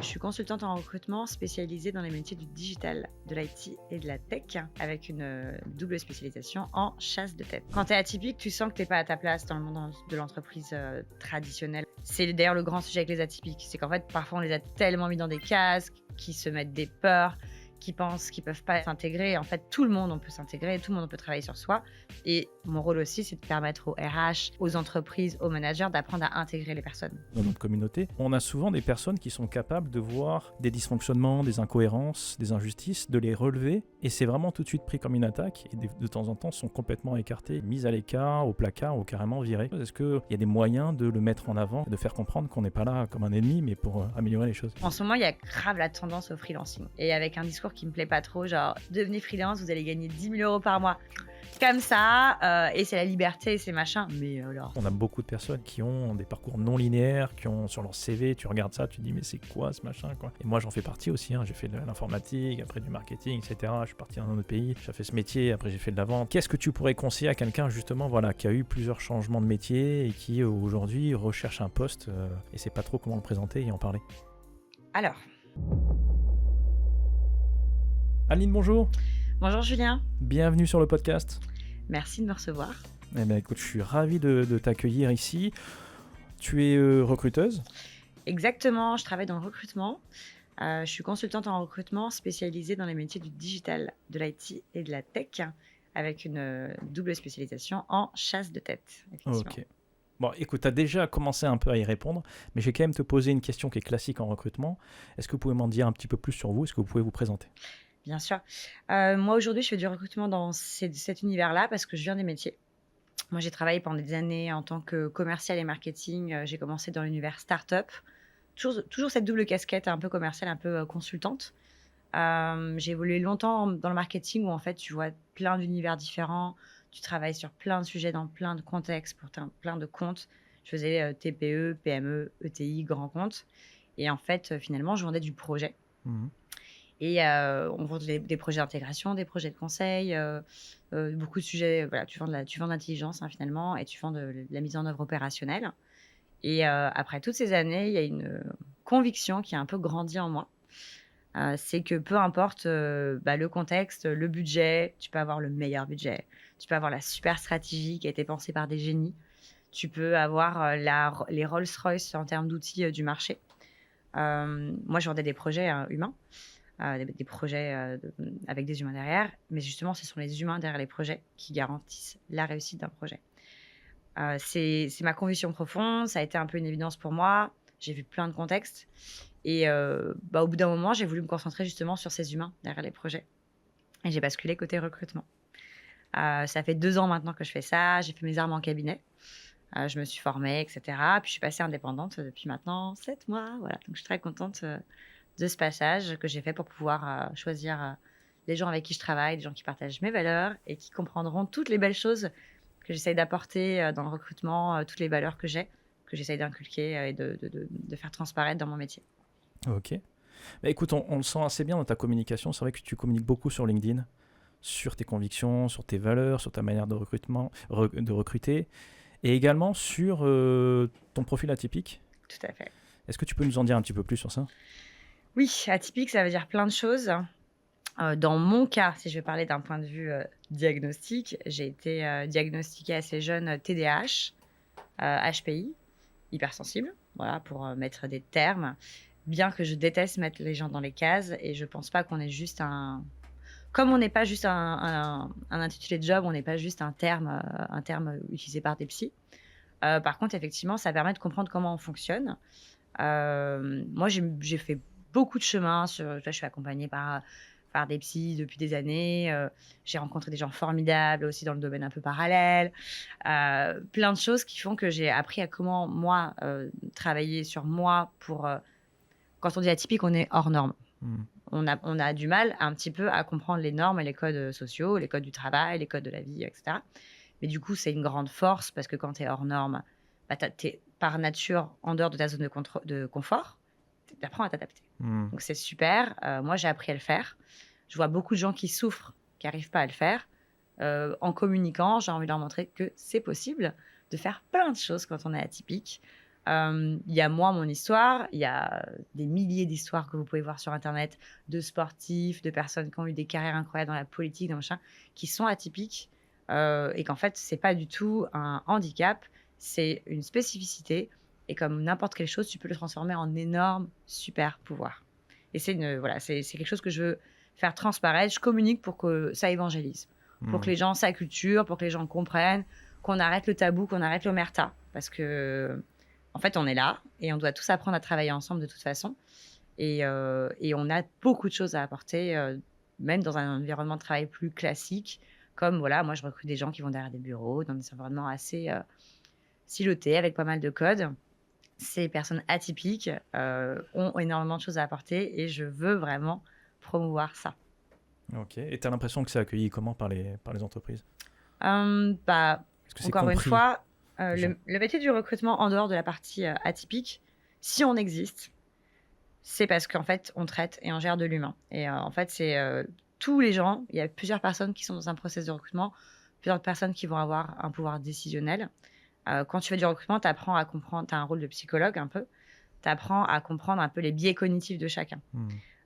Je suis consultante en recrutement spécialisée dans les métiers du digital, de l'IT et de la tech, avec une double spécialisation en chasse de tête. Quand tu es atypique, tu sens que tu n'es pas à ta place dans le monde de l'entreprise traditionnelle. C'est d'ailleurs le grand sujet avec les atypiques, c'est qu'en fait, parfois on les a tellement mis dans des cases, qui se mettent des peurs, qui pensent qu'ils ne peuvent pas s'intégrer. En fait, tout le monde, on peut s'intégrer, tout le monde, on peut travailler sur soi. Et mon rôle aussi, c'est de permettre aux RH, aux entreprises, aux managers d'apprendre à intégrer les personnes. Dans notre communauté, on a souvent des personnes qui sont capables de voir des dysfonctionnements, des incohérences, des injustices, de les relever, et c'est vraiment tout de suite pris comme une attaque, et de temps en temps sont complètement écartés, mis à l'écart, au placard ou carrément virés. Est-ce qu'il y a des moyens de le mettre en avant, de faire comprendre qu'on n'est pas là comme un ennemi, mais pour améliorer les choses? En ce moment, il y a grave la tendance au freelancing. Et avec un discours qui me plaît pas trop, genre devenez freelance, vous allez gagner 10 000 euros par mois. Comme ça, et c'est la liberté, c'est machin. Mais alors. On a beaucoup de personnes qui ont des parcours non linéaires, qui ont sur leur CV, tu regardes ça, tu te dis mais c'est quoi ce machin quoi. Et moi j'en fais partie aussi, j'ai fait de l'informatique, après du marketing, etc. Je suis parti dans un autre pays, j'ai fait ce métier, après j'ai fait de la vente. Qu'est-ce que tu pourrais conseiller à quelqu'un justement qui a eu plusieurs changements de métier et qui aujourd'hui recherche un poste et sait pas trop comment le présenter et en parler? Alors. Aline, bonjour. Bonjour Julien. Bienvenue sur le podcast. Merci de me recevoir. Eh ben, écoute, je suis ravi de t'accueillir ici. Tu es recruteuse? Exactement, je travaille dans le recrutement. Je suis consultante en recrutement spécialisée dans les métiers du digital, de l'IT et de la tech, avec une double spécialisation en chasse de tête. Ok. Bon, écoute, tu as déjà commencé un peu à y répondre, mais j'ai quand même te poser une question qui est classique en recrutement. Est-ce que vous pouvez m'en dire un petit peu plus sur vous? Est-ce que vous pouvez vous présenter? Bien sûr. Moi, aujourd'hui, je fais du recrutement dans cet univers-là parce que je viens des métiers. Moi, j'ai travaillé pendant des années en tant que commercial et marketing. J'ai commencé dans l'univers start-up. Toujours cette double casquette un peu commerciale, un peu consultante. J'ai évolué longtemps dans le marketing où, en fait, tu vois plein d'univers différents. Tu travailles sur plein de sujets dans plein de contextes pour plein de comptes. Je faisais TPE, PME, ETI, grands comptes. Et en fait, finalement, je vendais du projet. Et on vend des projets d'intégration, des projets de conseil, beaucoup de sujets. Voilà, tu vends de l'intelligence finalement, et tu vends de la mise en œuvre opérationnelle. Et après toutes ces années, il y a une conviction qui a un peu grandi en moi. C'est que peu importe le contexte, le budget, tu peux avoir le meilleur budget, tu peux avoir la super stratégie qui a été pensée par des génies, tu peux avoir les Rolls-Royce en termes d'outils du marché. Moi, je vendais des projets humains. Des projets avec des humains derrière. Mais justement, ce sont les humains derrière les projets qui garantissent la réussite d'un projet. C'est ma conviction profonde. Ça a été un peu une évidence pour moi. J'ai vu plein de contextes. Et au bout d'un moment, j'ai voulu me concentrer justement sur ces humains derrière les projets. Et j'ai basculé côté recrutement. Ça fait 2 ans maintenant que je fais ça. J'ai fait mes armes en cabinet. Je me suis formée, etc. Puis je suis passée indépendante depuis maintenant 7 mois. Voilà. Donc je suis très contente de ce passage que j'ai fait pour pouvoir choisir les gens avec qui je travaille, des gens qui partagent mes valeurs et qui comprendront toutes les belles choses que j'essaye d'apporter dans le recrutement, toutes les valeurs que j'essaye d'inculquer et de faire transparaître dans mon métier. Ok. Bah, écoute, on le sent assez bien dans ta communication. C'est vrai que tu communiques beaucoup sur LinkedIn, sur tes convictions, sur tes valeurs, sur ta manière de recruter, et également sur ton profil atypique. Tout à fait. Est-ce que tu peux nous en dire un petit peu plus sur ça? Oui, atypique, ça veut dire plein de choses. Dans mon cas, si je vais parler d'un point de vue diagnostic, j'ai été diagnostiquée assez jeune TDAH, HPI, hypersensible, voilà, pour mettre des termes. Bien que je déteste mettre les gens dans les cases, et je pense pas qu'on est juste un... Comme on n'est pas juste un intitulé de job, on n'est pas juste un terme utilisé par des psys. Par contre, effectivement, ça permet de comprendre comment on fonctionne. Moi, j'ai fait beaucoup de chemin. Je suis accompagnée par des psys depuis des années. J'ai rencontré des gens formidables aussi dans le domaine un peu parallèle. Plein de choses qui font que j'ai appris à comment, moi, travailler sur moi pour... quand on dit atypique, on est hors norme. On a du mal un petit peu à comprendre les normes et les codes sociaux, les codes du travail, les codes de la vie, etc. Mais du coup, c'est une grande force parce que quand tu es hors norme, tu es par nature en dehors de ta zone de confort. Tu apprends à t'adapter. Donc, c'est super. Moi, j'ai appris à le faire. Je vois beaucoup de gens qui souffrent, qui n'arrivent pas à le faire. En communiquant, j'ai envie de leur montrer que c'est possible de faire plein de choses quand on est atypique. Il y a moi, mon histoire, il y a des milliers d'histoires que vous pouvez voir sur internet de sportifs, de personnes qui ont eu des carrières incroyables dans la politique, dans machin, qui sont atypiques, et qu'en fait, c'est pas du tout un handicap, c'est une spécificité et comme n'importe quelle chose, tu peux le transformer en énorme super pouvoir et c'est quelque chose que je veux faire transparaître. Je communique pour que ça évangélise, pour que les gens s'acculturent, pour que les gens comprennent, qu'on arrête le tabou, qu'on arrête l'omerta parce que en fait, on est là et on doit tous apprendre à travailler ensemble de toute façon. Et on a beaucoup de choses à apporter, même dans un environnement de travail plus classique. Comme voilà, moi, je recrute des gens qui vont derrière des bureaux, dans des environnements assez silotés, avec pas mal de codes. Ces personnes atypiques ont énormément de choses à apporter et je veux vraiment promouvoir ça. Ok. Et tu as l'impression que c'est accueilli comment par les entreprises? Bah, Est-ce que c'est encore une compris? fois, Genre. le métier du recrutement, en dehors de la partie atypique, si on existe, c'est parce qu'en fait, on traite et on gère de l'humain. Et en fait, c'est tous les gens, il y a plusieurs personnes qui sont dans un process de recrutement, plusieurs personnes qui vont avoir un pouvoir décisionnel. Quand tu fais du recrutement, tu apprends à comprendre, tu as un rôle de psychologue un peu, tu apprends à comprendre un peu les biais cognitifs de chacun.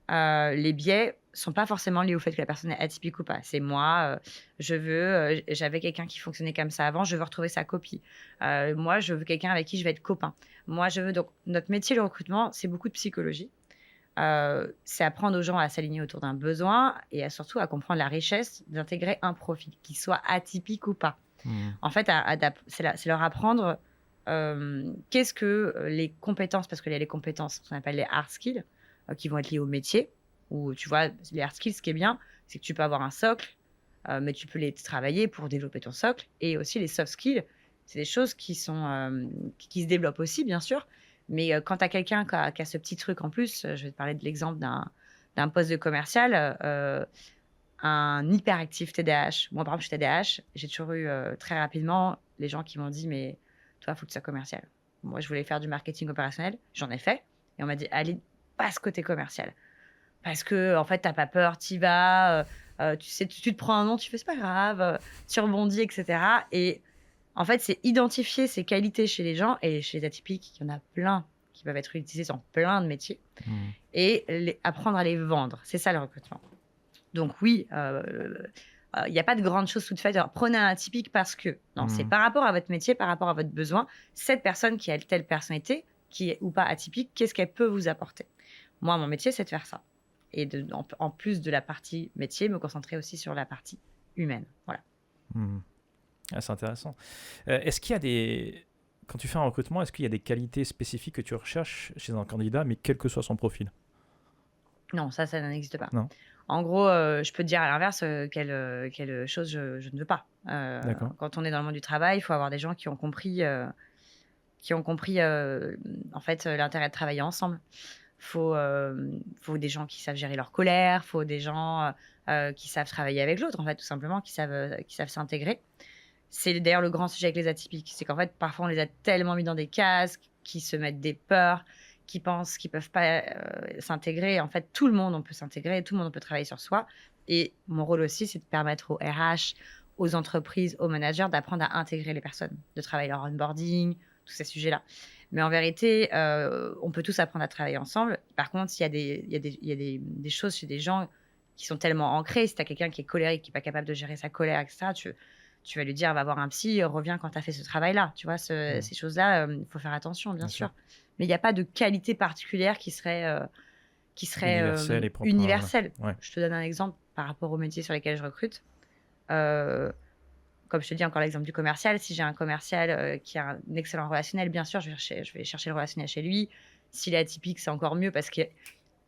Les biais sont pas forcément liés au fait que la personne est atypique ou pas. C'est moi, j'avais quelqu'un qui fonctionnait comme ça avant, je veux retrouver sa copie. Moi, je veux quelqu'un avec qui je vais être copain. Moi, je veux donc notre métier, le recrutement, c'est beaucoup de psychologie. C'est apprendre aux gens à s'aligner autour d'un besoin et surtout à comprendre la richesse d'intégrer un profil, qu'il soit atypique ou pas. En fait, c'est leur apprendre qu'est-ce que les compétences, parce qu'il y a les compétences qu'on appelle les hard skills, qui vont être liées au métier. Où tu vois, les hard skills, ce qui est bien, c'est que tu peux avoir un socle, mais tu peux les travailler pour développer ton socle. Et aussi les soft skills, c'est des choses qui se développent aussi, bien sûr. Mais quand tu as quelqu'un qui a ce petit truc en plus, je vais te parler de l'exemple d'un poste de commercial, un hyperactif TDAH. Moi, par exemple, je suis TDAH, j'ai toujours eu très rapidement les gens qui m'ont dit, mais toi, il faut que tu sois commercial. Moi, je voulais faire du marketing opérationnel, j'en ai fait. Et on m'a dit, allez, passe côté commercial. Parce que, en fait, t'as pas peur, t'y vas, tu sais, tu te prends un nom, tu fais, c'est pas grave, tu rebondis, etc. Et en fait, c'est identifier ces qualités chez les gens, et chez les atypiques, il y en a plein qui peuvent être utilisés dans plein de métiers, et apprendre à les vendre. C'est ça le recrutement. Donc oui, il n'y a pas de grande chose toute faite. Alors, prenez un atypique parce que, non, c'est par rapport à votre métier, par rapport à votre besoin, cette personne qui a telle personnalité, qui est ou pas atypique, qu'est-ce qu'elle peut vous apporter? Moi, mon métier, c'est de faire ça. Et en plus de la partie métier, me concentrer aussi sur la partie humaine. Voilà. Ah, c'est intéressant. Est-ce qu'il y a des... Quand tu fais un recrutement, est-ce qu'il y a des qualités spécifiques que tu recherches chez un candidat, mais quel que soit son profil? Non, ça n'existe pas. Non. En gros, je peux te dire à l'inverse quelle chose je ne veux pas. Quand on est dans le monde du travail, il faut avoir des gens qui ont compris, en fait, l'intérêt de travailler ensemble. Faut des gens qui savent gérer leur colère, faut des gens qui savent travailler avec l'autre, en fait, tout simplement, qui savent s'intégrer. C'est d'ailleurs le grand sujet avec les atypiques. C'est qu'en fait, parfois, on les a tellement mis dans des cases, qui se mettent des peurs, qui pensent qu'ils ne peuvent pas s'intégrer. En fait, tout le monde, on peut s'intégrer, tout le monde, on peut travailler sur soi. Et mon rôle aussi, c'est de permettre aux RH, aux entreprises, aux managers d'apprendre à intégrer les personnes, de travailler leur onboarding, tous ces sujets-là. Mais en vérité, on peut tous apprendre à travailler ensemble. Par contre, il y a des choses chez des gens qui sont tellement ancrées. Si tu as quelqu'un qui est colérique, qui n'est pas capable de gérer sa colère, etc., tu vas lui dire, va voir un psy, reviens quand tu as fait ce travail-là. Tu vois, ces choses-là, il faut faire attention, bien sûr. Mais il n'y a pas de qualité particulière qui serait universelle. Ouais. Je te donne un exemple par rapport aux métiers sur lesquels je recrute. Comme je te dis encore l'exemple du commercial, si j'ai un commercial qui a un excellent relationnel, bien sûr, je vais chercher le relationnel chez lui. S'il est atypique, c'est encore mieux parce que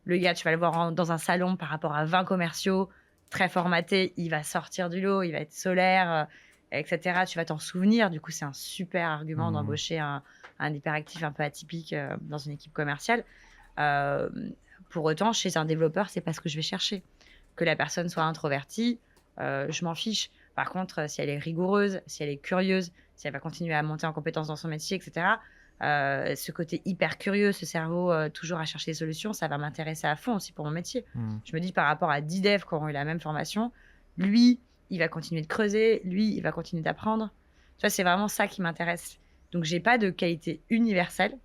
le gars, tu vas le voir dans un salon par rapport à 20 commerciaux très formatés, il va sortir du lot, il va être solaire, etc. Tu vas t'en souvenir. Du coup, c'est un super argument d'embaucher un hyperactif un peu atypique dans une équipe commerciale. Pour autant, chez un développeur, c'est pas ce que je vais chercher. Que la personne soit introvertie, je m'en fiche. Par contre, si elle est rigoureuse, si elle est curieuse, si elle va continuer à monter en compétences dans son métier, etc., ce côté hyper curieux, ce cerveau toujours à chercher des solutions, ça va m'intéresser à fond aussi pour mon métier. Je me dis par rapport à 10 devs qui auront eu la même formation, lui, il va continuer de creuser, lui, il va continuer d'apprendre. Tu vois, c'est vraiment ça qui m'intéresse. Donc, j'ai pas de qualité universelle.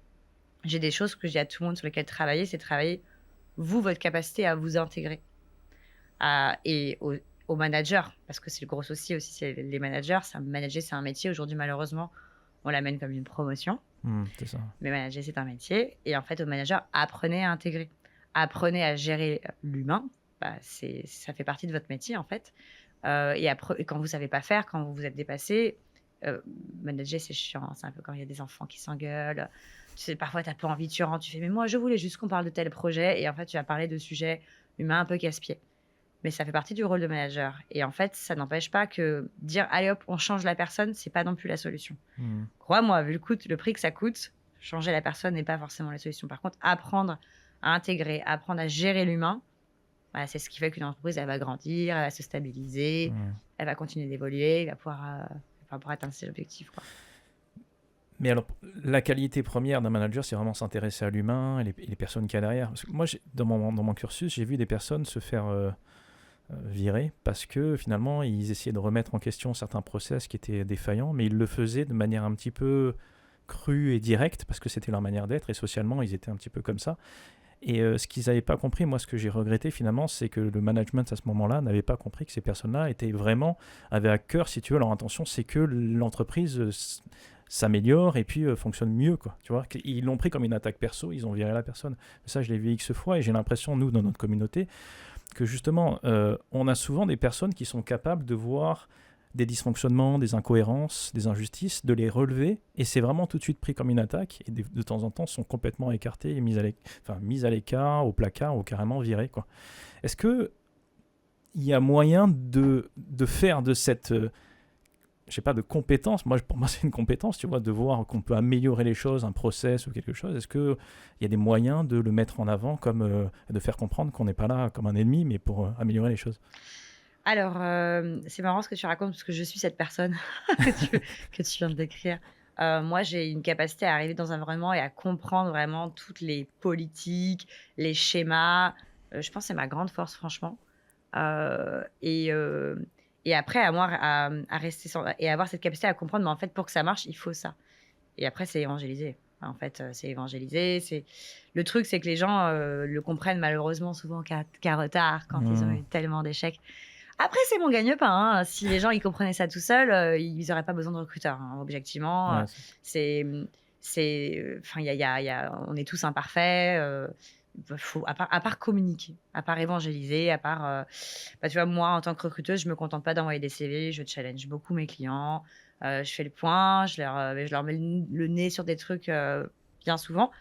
J'ai des choses que je dis à tout le monde sur lesquelles travailler, c'est travailler, vous, votre capacité à vous intégrer. Et aux managers, parce que c'est le gros souci aussi, c'est les managers. Manager, c'est un métier. Aujourd'hui, malheureusement, on l'amène comme une promotion. C'est ça. Mais manager, c'est un métier. Et en fait, aux managers, apprenez à intégrer. Apprenez à gérer l'humain. Ça fait partie de votre métier, en fait. Et quand vous ne savez pas faire, quand vous vous êtes dépassé, manager, c'est chiant. C'est un peu quand il y a des enfants qui s'engueulent. Tu sais, parfois, tu n'as pas envie, tu rentres, tu fais « Mais moi, je voulais juste qu'on parle de tel projet. » Et en fait, tu vas parler de sujets humains un peu casse-pieds. Mais ça fait partie du rôle de manager. Et en fait, ça n'empêche pas que dire « Allez hop, on change la personne », c'est pas non plus la solution. Crois-moi, vu le prix que ça coûte, changer la personne n'est pas forcément la solution. Par contre, apprendre à intégrer, apprendre à gérer l'humain, c'est ce qui fait qu'une entreprise, elle va grandir, elle va se stabiliser, elle va continuer d'évoluer, elle va pouvoir atteindre ses objectifs, quoi. Mais alors, la qualité première d'un manager, c'est vraiment s'intéresser à l'humain et les personnes qu'il y a derrière. Parce que moi, dans mon cursus, j'ai vu des personnes se faire virer parce que finalement, ils essayaient de remettre en question certains process qui étaient défaillants, mais ils le faisaient de manière un petit peu crue et directe parce que c'était leur manière d'être et socialement, ils étaient un petit peu comme ça. Et ce qu'ils n'avaient pas compris, moi ce que j'ai regretté finalement, c'est que le management à ce moment-là n'avait pas compris que ces personnes-là avaient à cœur, si tu veux, leur intention, c'est que l'entreprise s'améliore et puis fonctionne mieux, quoi. Tu vois, ils l'ont pris comme une attaque perso, ils ont viré la personne. Ça, je l'ai vu X fois et j'ai l'impression, nous, dans notre communauté, que justement, on a souvent des personnes qui sont capables de voir des dysfonctionnements, des incohérences, des injustices, de les relever, et c'est vraiment tout de suite pris comme une attaque, et de temps en temps sont complètement écartés et mis à l'écart, au placard, ou carrément virés, quoi. Est-ce qu'il y a moyen de faire de cette, je sais pas, de compétence, pour moi c'est une compétence, tu vois, de voir qu'on peut améliorer les choses, un process ou quelque chose, est-ce qu'il y a des moyens de le mettre en avant, comme de faire comprendre qu'on n'est pas là comme un ennemi, mais pour améliorer les choses? Alors, c'est marrant ce que tu racontes parce que je suis cette personne que tu viens de décrire. Moi, j'ai une capacité à arriver dans un environnement et à comprendre vraiment toutes les politiques, les schémas. Je pense que c'est ma grande force, franchement. Et après, à moi, à rester et avoir cette capacité à comprendre, mais en fait, pour que ça marche, il faut ça. Et après, c'est évangéliser. En fait, c'est évangéliser. Le truc, c'est que les gens le comprennent malheureusement souvent qu'à retard, quand ils ont eu tellement d'échecs. Après, c'est mon gagne-pain, hein. Si les gens ils comprenaient ça tout seuls, ils n'auraient pas besoin de recruteurs, hein, objectivement. Ouais, On est tous imparfaits. À part communiquer, à part évangéliser, à part, tu vois, moi, en tant que recruteuse, je me contente pas d'envoyer des CV, je challenge beaucoup mes clients, je fais le point, je leur mets le nez sur des trucs bien souvent,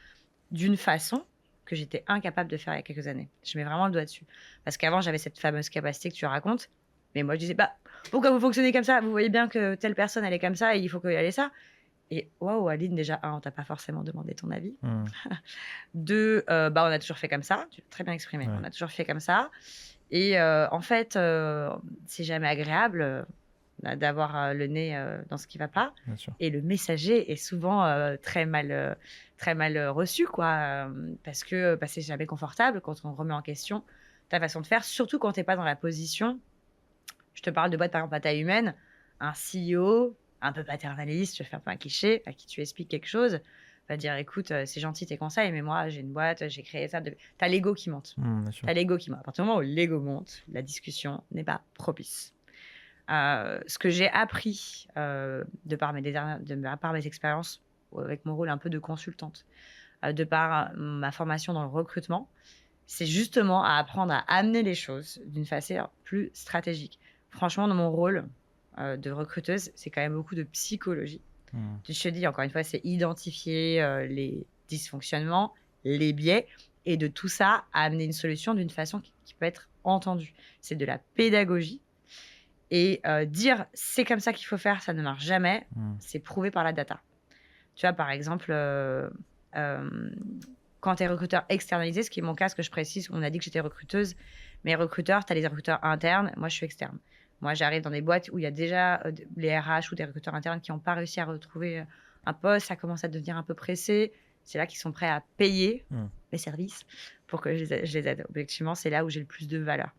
d'une façon que j'étais incapable de faire il y a quelques années. Je mets vraiment le doigt dessus. Parce qu'avant, j'avais cette fameuse capacité que tu racontes. Mais moi, je disais, pourquoi vous fonctionnez comme ça? Vous voyez bien que telle personne, elle est comme ça et il faut qu'elle ait ça. Et waouh, Aline, déjà, on t'a pas forcément demandé ton avis. 2, on a toujours fait comme ça. Tu l'as très bien exprimé. Ouais. On a toujours fait comme ça. Et en fait, c'est jamais agréable d'avoir le nez dans ce qui va pas. Bien sûr. Et le messager est souvent très mal reçu, quoi, parce que c'est jamais confortable quand on remet en question ta façon de faire, surtout quand tu n'es pas dans la position. Je te parle de boîte, par exemple, à taille humaine, un CEO, un peu paternaliste, je fais un peu un cliché, à qui tu expliques quelque chose, va dire, écoute, c'est gentil tes conseils, mais moi, j'ai une boîte, j'ai créé ça. T'as l'ego qui monte. Bien sûr. T'as l'ego qui monte. À partir du moment où l'ego monte, la discussion n'est pas propice. Ce que j'ai appris de par mes expériences, avec mon rôle un peu de consultante, de par ma formation dans le recrutement, c'est justement à apprendre à amener les choses d'une façon plus stratégique. Franchement, dans mon rôle de recruteuse, c'est quand même beaucoup de psychologie. Je te dis, encore une fois, c'est identifier les dysfonctionnements, les biais, et de tout ça, à amener une solution d'une façon qui peut être entendue. C'est de la pédagogie. Et dire c'est comme ça qu'il faut faire, ça ne marche jamais, c'est prouvé par la data. Tu vois, par exemple, quand tu es recruteur externalisé, ce qui est mon cas, ce que je précise, on a dit que j'étais recruteuse, mais recruteur, tu as les recruteurs internes, moi je suis externe. Moi, j'arrive dans des boîtes où il y a déjà les RH ou des recruteurs internes qui n'ont pas réussi à retrouver un poste, ça commence à devenir un peu pressé. C'est là qu'ils sont prêts à payer mes services pour que je les aide. Objectivement, c'est là où j'ai le plus de valeur.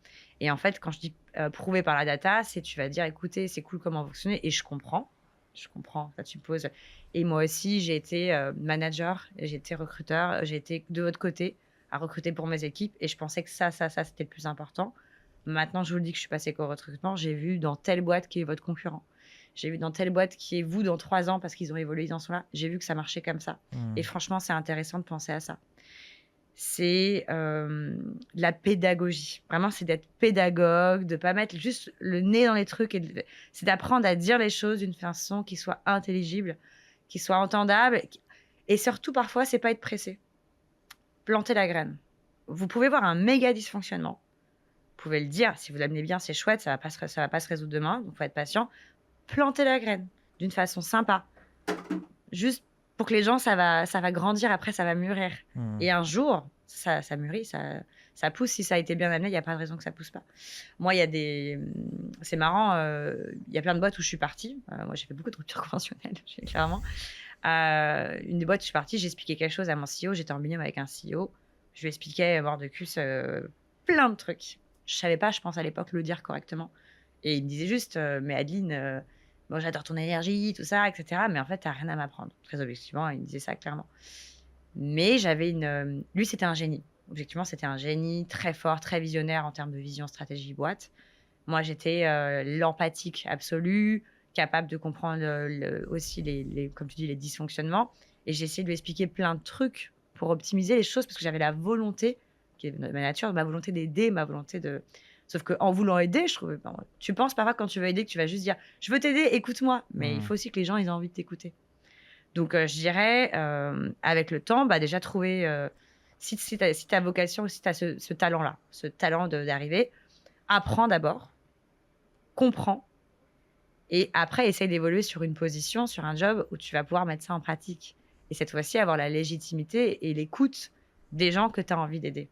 Et en fait, quand je dis prouvé par la data, c'est tu vas dire, écoutez, c'est cool comment vous fonctionnez et je comprends. Je comprends, ça suppose. Et moi aussi, j'ai été manager, j'ai été recruteur, j'ai été de l'autre côté à recruter pour mes équipes et je pensais que ça, c'était le plus important. Maintenant, je vous le dis que je suis passée qu'au recrutement, j'ai vu dans telle boîte qui est votre concurrent. J'ai vu dans telle boîte qui est vous dans 3 ans parce qu'ils ont évolué, ils en sont là. J'ai vu que ça marchait comme ça. Et Mmh. franchement, c'est intéressant de penser à ça. C'est de la pédagogie. Vraiment, c'est d'être pédagogue, de pas mettre juste le nez dans les trucs. C'est d'apprendre à dire les choses d'une façon qui soit intelligible, qui soit entendable. Et surtout, parfois, c'est pas être pressé. Planter la graine. Vous pouvez voir un méga dysfonctionnement. Vous pouvez le dire. Si vous l'amenez bien, c'est chouette. Ça va pas se résoudre demain. Donc, faut être patient. Plantez la graine d'une façon sympa. Juste pour que les gens, ça va grandir, après ça va mûrir. Mmh. Et un jour, ça mûrit, ça pousse. Si ça a été bien amené, il n'y a pas de raison que ça pousse pas. Moi, il y a des... C'est marrant, il y a plein de boîtes où je suis partie. Moi, j'ai fait beaucoup de ruptures conventionnelles, clairement. Une des boîtes où je suis partie, j'ai expliqué quelque chose à mon CEO. J'étais en binôme avec un CEO. Je lui expliquais, mort de cul, plein de trucs. Je savais pas, je pense, à l'époque, le dire correctement. Et il me disait juste, mais Adeline... bon, j'adore ton énergie, tout ça, etc. Mais en fait, tu n'as rien à m'apprendre. Très objectivement, il me disait ça clairement. Mais j'avais une... Lui, c'était un génie. Objectivement, c'était un génie très fort, très visionnaire en termes de vision, stratégie, boîte. Moi, j'étais l'empathique absolue, capable de comprendre aussi, comme tu dis, les dysfonctionnements. Et j'ai essayé de lui expliquer plein de trucs pour optimiser les choses parce que j'avais la volonté, qui est de ma nature, ma volonté d'aider, ma volonté de... Sauf qu'en voulant aider, je trouve... Bon, tu penses parfois quand tu veux aider que tu vas juste dire « je veux t'aider, écoute-moi ». Mais il faut aussi que les gens ils aient envie de t'écouter. Donc, je dirais, avec le temps, bah, déjà trouver... si tu as vocation, si tu as ce talent-là, ce talent d'arriver, apprends d'abord, comprends, et après, essaye d'évoluer sur une position, sur un job où tu vas pouvoir mettre ça en pratique. Et cette fois-ci, avoir la légitimité et l'écoute des gens que tu as envie d'aider.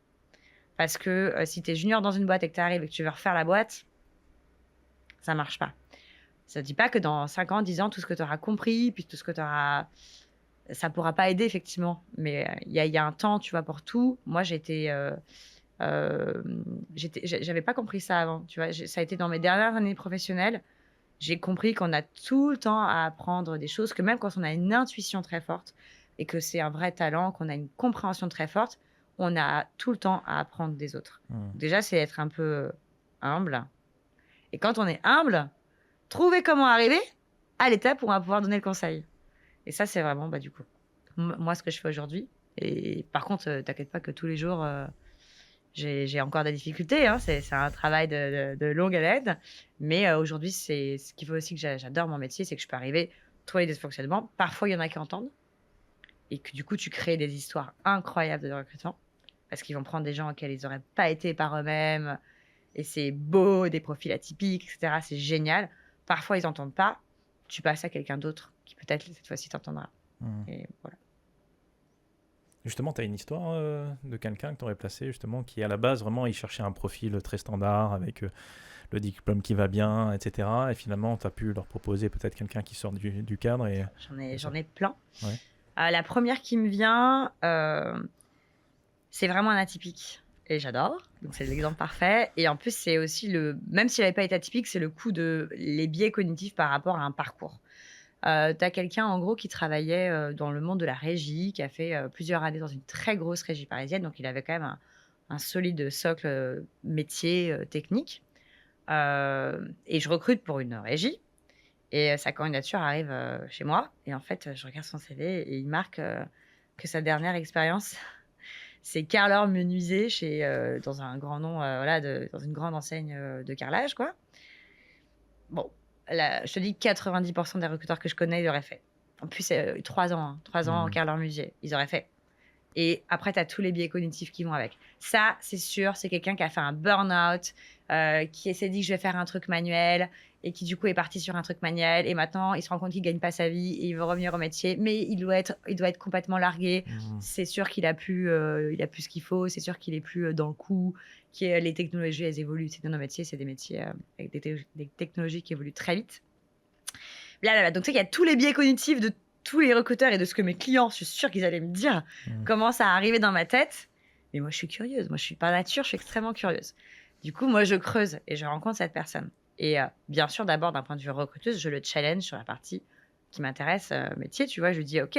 Parce que si tu es junior dans une boîte et que tu arrives et que tu veux refaire la boîte, ça marche pas. Ça ne dit pas que dans 5 ans, 10 ans, tout ce que tu auras compris, puis tout ce que tu auras... Ça ne pourra pas aider, effectivement. Mais il y a un temps, tu vois, pour tout. Moi, j'avais pas compris ça avant. Tu vois, ça a été dans mes dernières années professionnelles. J'ai compris qu'on a tout le temps à apprendre des choses, que même quand on a une intuition très forte et que c'est un vrai talent, qu'on a une compréhension très forte, on a tout le temps à apprendre des autres. Déjà, c'est être un peu humble. Et quand on est humble, trouver comment arriver à l'étape où on va pouvoir donner le conseil. Et ça, c'est vraiment, du coup, moi, ce que je fais aujourd'hui. Et par contre, t'inquiète pas que tous les jours, j'ai encore des difficultés. Hein. C'est un travail de longue haleine. Mais aujourd'hui, c'est ce qui fait aussi que j'adore mon métier, c'est que je peux arriver, trouver des dysfonctionnements. Parfois, il y en a qui entendent. Et que du coup, tu crées des histoires incroyables de recrutement. Parce qu'ils vont prendre des gens auxquels ils n'auraient pas été par eux-mêmes. Et c'est beau, des profils atypiques, etc. C'est génial. Parfois, ils n'entendent pas. Tu passes à quelqu'un d'autre qui peut-être cette fois-ci t'entendra. Et voilà. Justement, tu as une histoire de quelqu'un que tu aurais placé, justement, qui à la base, vraiment, il cherchait un profil très standard avec le diplôme qui va bien, etc. Et finalement, tu as pu leur proposer peut-être quelqu'un qui sort du cadre. Et... J'en ai plein. Ouais. La première qui me vient, c'est vraiment un atypique. Et j'adore. Donc, c'est l'exemple parfait. Et en plus, c'est aussi même s'il n'avait pas été atypique, c'est le coup de les biais cognitifs par rapport à un parcours. Tu as quelqu'un, en gros, qui travaillait dans le monde de la régie, qui a fait plusieurs années dans une très grosse régie parisienne. Donc, il avait quand même un solide socle métier technique. Et je recrute pour une régie. Et sa candidature arrive chez moi. Et en fait, je regarde son CV et il marque que sa dernière expérience, c'est carreleur menuisier dans un grand nom, dans une grande enseigne de carrelage, quoi. Bon, là, je te dis 90% des recruteurs que je connais, ils auraient fait. En plus, 3 ans, 3 ans en carreleur menuisier, ils auraient fait. Et après, tu as tous les biais cognitifs qui vont avec. Ça, c'est sûr, c'est quelqu'un qui a fait un burn-out, qui s'est dit que je vais faire un truc manuel et qui, du coup, est parti sur un truc manuel. Et maintenant, il se rend compte qu'il ne gagne pas sa vie et il veut revenir au métier. Mais il doit être complètement largué. C'est sûr qu'il a plus ce qu'il faut. C'est sûr qu'il est plus dans le coup. Les technologies, elles évoluent. C'est dans nos métiers, c'est des métiers avec des technologies qui évoluent très vite. Là. Donc, tu sais qu'il y a tous les biais cognitifs de tous les recruteurs et de ce que mes clients, je suis sûre qu'ils allaient me dire, comment ça arrivé dans ma tête. Mais moi, je suis curieuse. Moi, je suis par nature, je suis extrêmement curieuse. Du coup, moi, je creuse et je rencontre cette personne. Et bien sûr, d'abord, d'un point de vue recruteuse, je le challenge sur la partie qui m'intéresse, métier, tu vois? Je lui dis: «OK,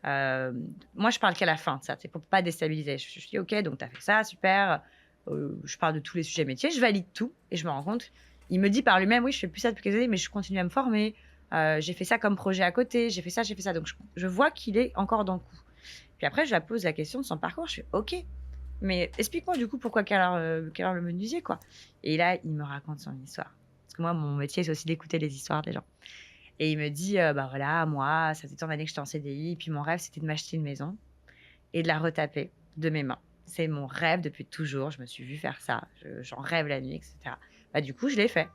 moi je parle qu'à la fin de ça, c'est pour pas déstabiliser». Je dis: «OK, donc tu as fait ça, super». Je parle de tous les sujets métiers, je valide tout et je me rends compte il me dit par lui-même: «Oui, je fais plus ça depuis quelques années, mais je continue à me former, j'ai fait ça comme projet à côté, j'ai fait ça, j'ai fait ça». Donc je vois qu'il est encore dans le coup. Puis après, je la pose la question de son parcours, je fais: «OK, mais explique-moi du coup pourquoi quelle heure le menuisier, quoi?» Et là, il me raconte son histoire. Parce que moi, mon métier, c'est aussi d'écouter les histoires des gens. Et il me dit: «Bah, voilà, moi, ça fait tant d'années que j'étais en CDI, puis mon rêve, c'était de m'acheter une maison et de la retaper de mes mains. C'est mon rêve depuis toujours, je me suis vue faire ça, j'en rêve la nuit et cetera». Bah, du coup, je l'ai fait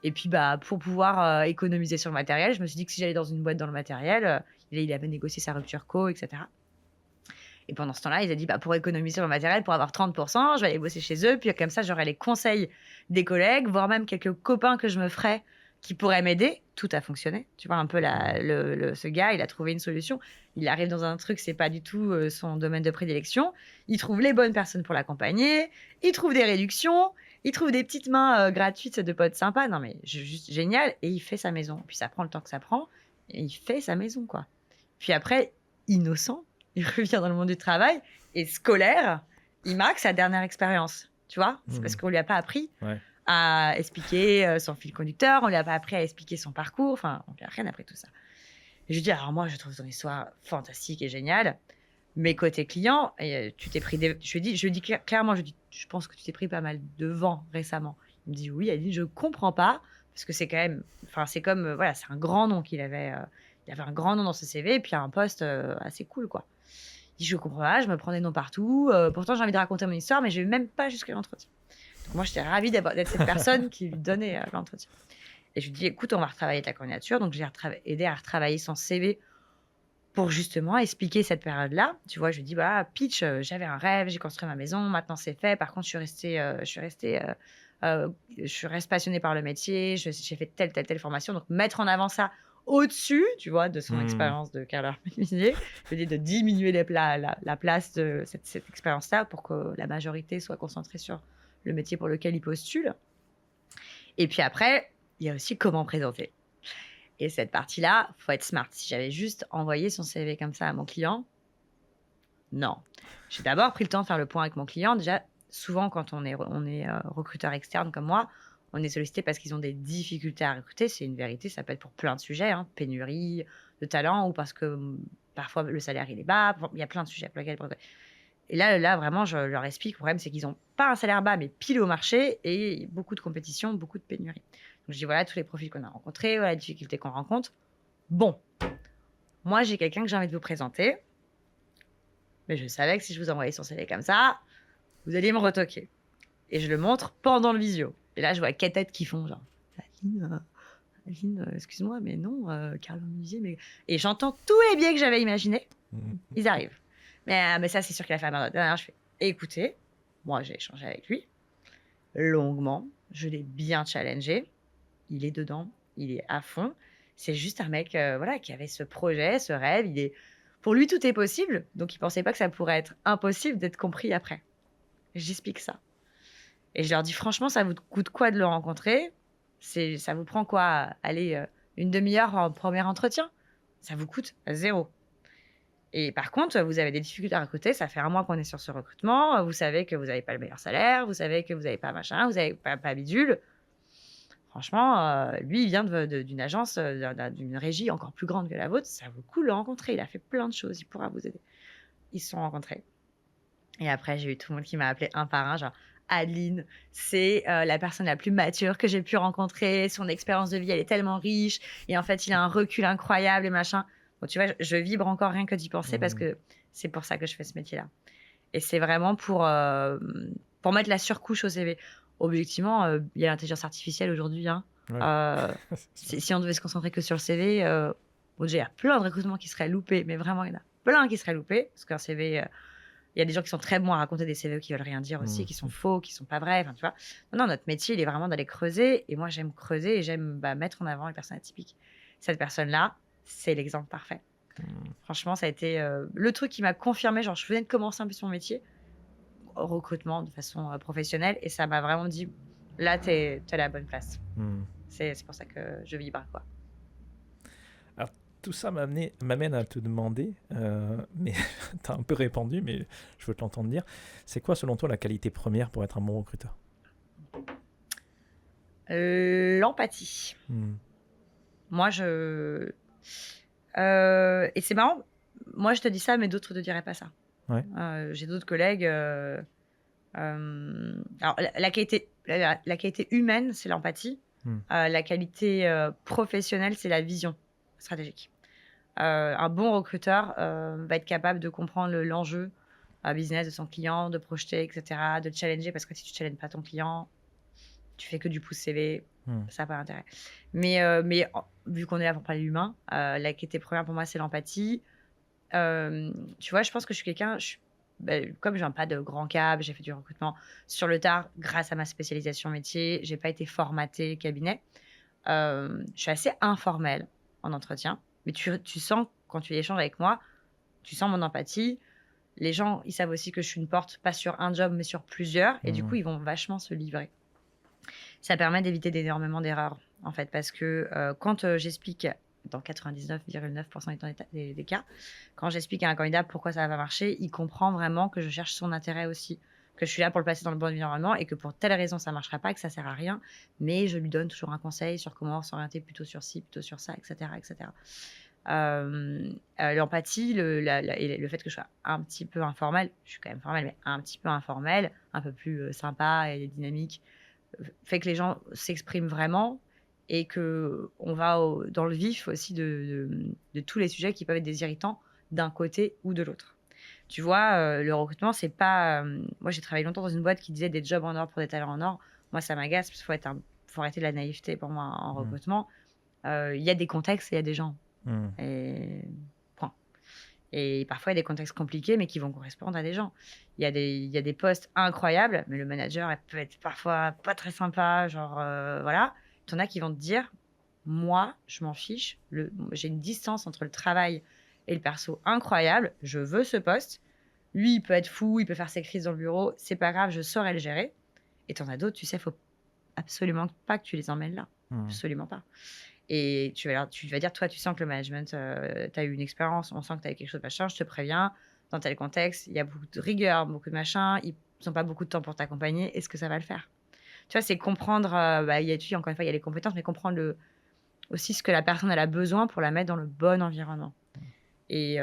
et puis, bah, pour pouvoir, économiser sur le matériel, je me suis dit que si j'allais dans une boîte dans le matériel, il avait négocié sa rupture co et cetera. Et pendant ce temps-là, il a dit: «Bah, pour économiser sur le matériel, pour avoir 30 je vais aller bosser chez eux, puis comme ça, j'aurai les conseils des collègues, voire même quelques copains que je me ferais qui pourraient m'aider». Tout a fonctionné. Tu vois un peu la le ce gars, il a trouvé une solution. Il arrive dans un truc, c'est pas du tout, son domaine de prédilection. Il trouve les bonnes personnes pour l'accompagner, il trouve des réductions, il trouve des petites mains, gratuites de potes sympas. Non mais juste génial et il fait sa maison. Puis ça prend le temps que ça prend et il fait sa maison, quoi. Puis après, innocent, il revient dans le monde du travail et scolaire, il marque sa dernière expérience. Tu vois? C'est parce qu'on lui a pas appris Ouais. à expliquer son fil conducteur, on lui a pas appris à expliquer son parcours, enfin, on lui a rien appris tout ça. Et je lui dis: «Alors moi, je trouve ton histoire fantastique et géniale, mais côté client, tu t'es pris des» je lui dis clairement, je lui dis: «Je pense que tu t'es pris pas mal de vent récemment». Il me dit: «Oui», elle dit: «Je comprends pas», parce que c'est quand même enfin, c'est comme, voilà, c'est un grand nom qu'il avait, il avait un grand nom dans ce CV et puis un poste, assez cool, quoi. Il dit: «Je comprends pas, je me prends des noms partout, pourtant j'ai envie de raconter mon histoire, mais je vais même pas jusqu'à l'entretien». Donc moi, j'étais ravie d'être cette personne qui lui donnait, l'entretien et je lui dis: «Écoute, on va retravailler ta candidature». Donc j'ai aidé à retravailler son CV pour justement expliquer cette période-là. Tu vois? Je lui dis: «Voilà, pitch, j'avais un rêve, j'ai construit ma maison, maintenant c'est fait. Par contre, je reste passionnée par le métier, j'ai fait telle formation». Donc mettre en avant ça au-dessus, tu vois, de son Mmh. expérience de carreleur menuisier. Je lui dis de diminuer la place de cette expérience-là pour que la majorité soit concentrée sur le métier pour lequel il postule. Et puis après, il y a aussi comment présenter. Et cette partie-là, faut être smart. Si j'avais juste envoyé son CV comme ça à mon client, non. J'ai d'abord pris le temps de faire le point avec mon client. Déjà, souvent, quand on est recruteur externe comme moi, on est sollicité parce qu'ils ont des difficultés à recruter. C'est une vérité, ça peut être pour plein de sujets, hein, pénurie de talent ou parce que parfois le salaire il est bas. Il y a plein de sujets pour lesquels. Et là, vraiment, je leur explique. Le problème, c'est qu'ils n'ont pas un salaire bas, mais pile au marché et beaucoup de compétition, beaucoup de pénurie. Donc, je dis voilà tous les profils qu'on a rencontrés, voilà les difficultés qu'on rencontre. Bon, moi, j'ai quelqu'un que j'ai envie de vous présenter, mais je savais que si je vous envoyais son CV comme ça, vous alliez me retoquer. Et je le montre pendant le visio. Et là, je vois quatre têtes qui font genre Aline, excuse-moi, mais non, Carlo Musier, mais. Et j'entends tous les biais que j'avais imaginés. Ils arrivent. Mais ça, c'est sûr qu'il a fait un note. Je fais écoutez, moi, j'ai échangé avec lui longuement. Je l'ai bien challengé. Il est dedans. Il est à fond. C'est juste un mec voilà, qui avait ce projet, ce rêve. Pour lui, tout est possible. Donc, il pensait pas que ça pourrait être impossible d'être compris après. J'explique ça. Et je leur dis franchement, ça vous coûte quoi de le rencontrer? Ça vous prend quoi? Allez, une demi-heure en premier entretien? Ça vous coûte 0. Et par contre, vous avez des difficultés à recruter, ça fait 1 mois qu'on est sur ce recrutement, vous savez que vous n'avez pas le meilleur salaire, vous savez que vous n'avez pas machin, vous n'avez pas bidule. Franchement, lui, il vient d'une agence, d'une régie encore plus grande que la vôtre, ça vaut le coup de le rencontrer. Il a fait plein de choses, il pourra vous aider. Ils se sont rencontrés. Et après, j'ai eu tout le monde qui m'a appelé un par un, genre Adeline, c'est la personne la plus mature que j'ai pu rencontrer. Son expérience de vie, elle est tellement riche. Et en fait, il a un recul incroyable et machin. Bon, tu vois, je vibre encore rien que d'y penser parce que c'est pour ça que je fais ce métier-là. Et c'est vraiment pour mettre la surcouche au CV. Objectivement, il y a l'intelligence artificielle aujourd'hui. Hein. Ouais. Si on devait se concentrer que sur le CV, bon, déjà, il y a plein de recrutements qui seraient loupés, mais vraiment, il y en a plein qui seraient loupés. Parce qu'un CV, il y a des gens qui sont très bons à raconter des CV qui veulent rien dire aussi, qui sont faux, qui sont pas vrais. Enfin, tu vois. Non, notre métier, il est vraiment d'aller creuser. Et moi, j'aime creuser et j'aime mettre en avant les personnes atypiques. Cette personne-là, c'est l'exemple parfait. Franchement, ça a été le truc qui m'a confirmé. Genre, je venais de commencer un peu sur mon métier, au recrutement de façon professionnelle, et ça m'a vraiment dit là, t'es à la bonne place. C'est pour ça que je vibre, quoi. tout ça m'amène à te demander, mais tu as un peu répandu, mais je veux te l'entendre dire. C'est quoi, selon toi, la qualité première pour être un bon recruteur? L'empathie. Moi, et c'est marrant, moi je te dis ça, mais d'autres ne te diraient pas ça. Ouais. J'ai d'autres collègues. Alors, la qualité humaine, c'est l'empathie. La qualité professionnelle, c'est la vision stratégique. Un bon recruteur va être capable de comprendre l'enjeu business de son client, de projeter, etc., de challenger, parce que si tu ne challenges pas ton client, tu fais que du pouce CV, ça n'a pas d'intérêt. Mais vu qu'on est là pour parler humain, la qualité première pour moi, c'est l'empathie. Tu vois, je pense que je suis quelqu'un, comme je viens pas de grand câble, j'ai fait du recrutement sur le tard grâce à ma spécialisation métier, j'ai pas été formatée cabinet. Je suis assez informelle en entretien, mais tu sens, quand tu échanges avec moi, tu sens mon empathie. Les gens, ils savent aussi que je suis une porte, pas sur un job, mais sur plusieurs, et du coup, ils vont vachement se livrer. Ça permet d'éviter énormément d'erreurs, en fait, parce que quand j'explique, dans 99,9% des cas, quand j'explique à un candidat pourquoi ça va marcher, il comprend vraiment que je cherche son intérêt aussi, que je suis là pour le placer dans le bon environnement et que pour telle raison, ça ne marchera pas, que ça ne sert à rien, mais je lui donne toujours un conseil sur comment s'orienter plutôt sur ci, plutôt sur ça, etc. etc. L'empathie, et le fait que je sois un petit peu informelle, je suis quand même formelle, mais un petit peu informelle, un peu plus sympa et dynamique, fait que les gens s'expriment vraiment et qu'on va dans le vif aussi de tous les sujets qui peuvent être des irritants d'un côté ou de l'autre. Tu vois, le recrutement, c'est pas... moi, j'ai travaillé longtemps dans une boîte qui disait des jobs en or pour des talents en or. Moi, ça m'agace parce qu'il faut arrêter la naïveté pour moi en recrutement. Il y a des contextes et il y a des gens. Et point. Et parfois, il y a des contextes compliqués, mais qui vont correspondre à des gens. Il y a des postes incroyables, mais le manager, elle peut être parfois pas très sympa, genre, voilà. Il y en a qui vont te dire, moi, je m'en fiche. J'ai une distance entre le travail et le perso incroyable. Je veux ce poste. Lui, il peut être fou, il peut faire ses crises dans le bureau. C'est pas grave, je saurai le gérer. Et t'en as d'autres, tu sais, faut absolument pas que tu les emmènes là. Absolument pas. Et tu vas dire, toi, tu sens que le management, tu as eu une expérience, on sent que tu as eu quelque chose de machin, je te préviens, dans tel contexte, il y a beaucoup de rigueur, beaucoup de machin, ils n'ont pas beaucoup de temps pour t'accompagner, est-ce que ça va le faire? Tu vois, c'est comprendre, encore une fois, il y a les compétences, mais comprendre aussi ce que la personne elle a besoin pour la mettre dans le bon environnement. Et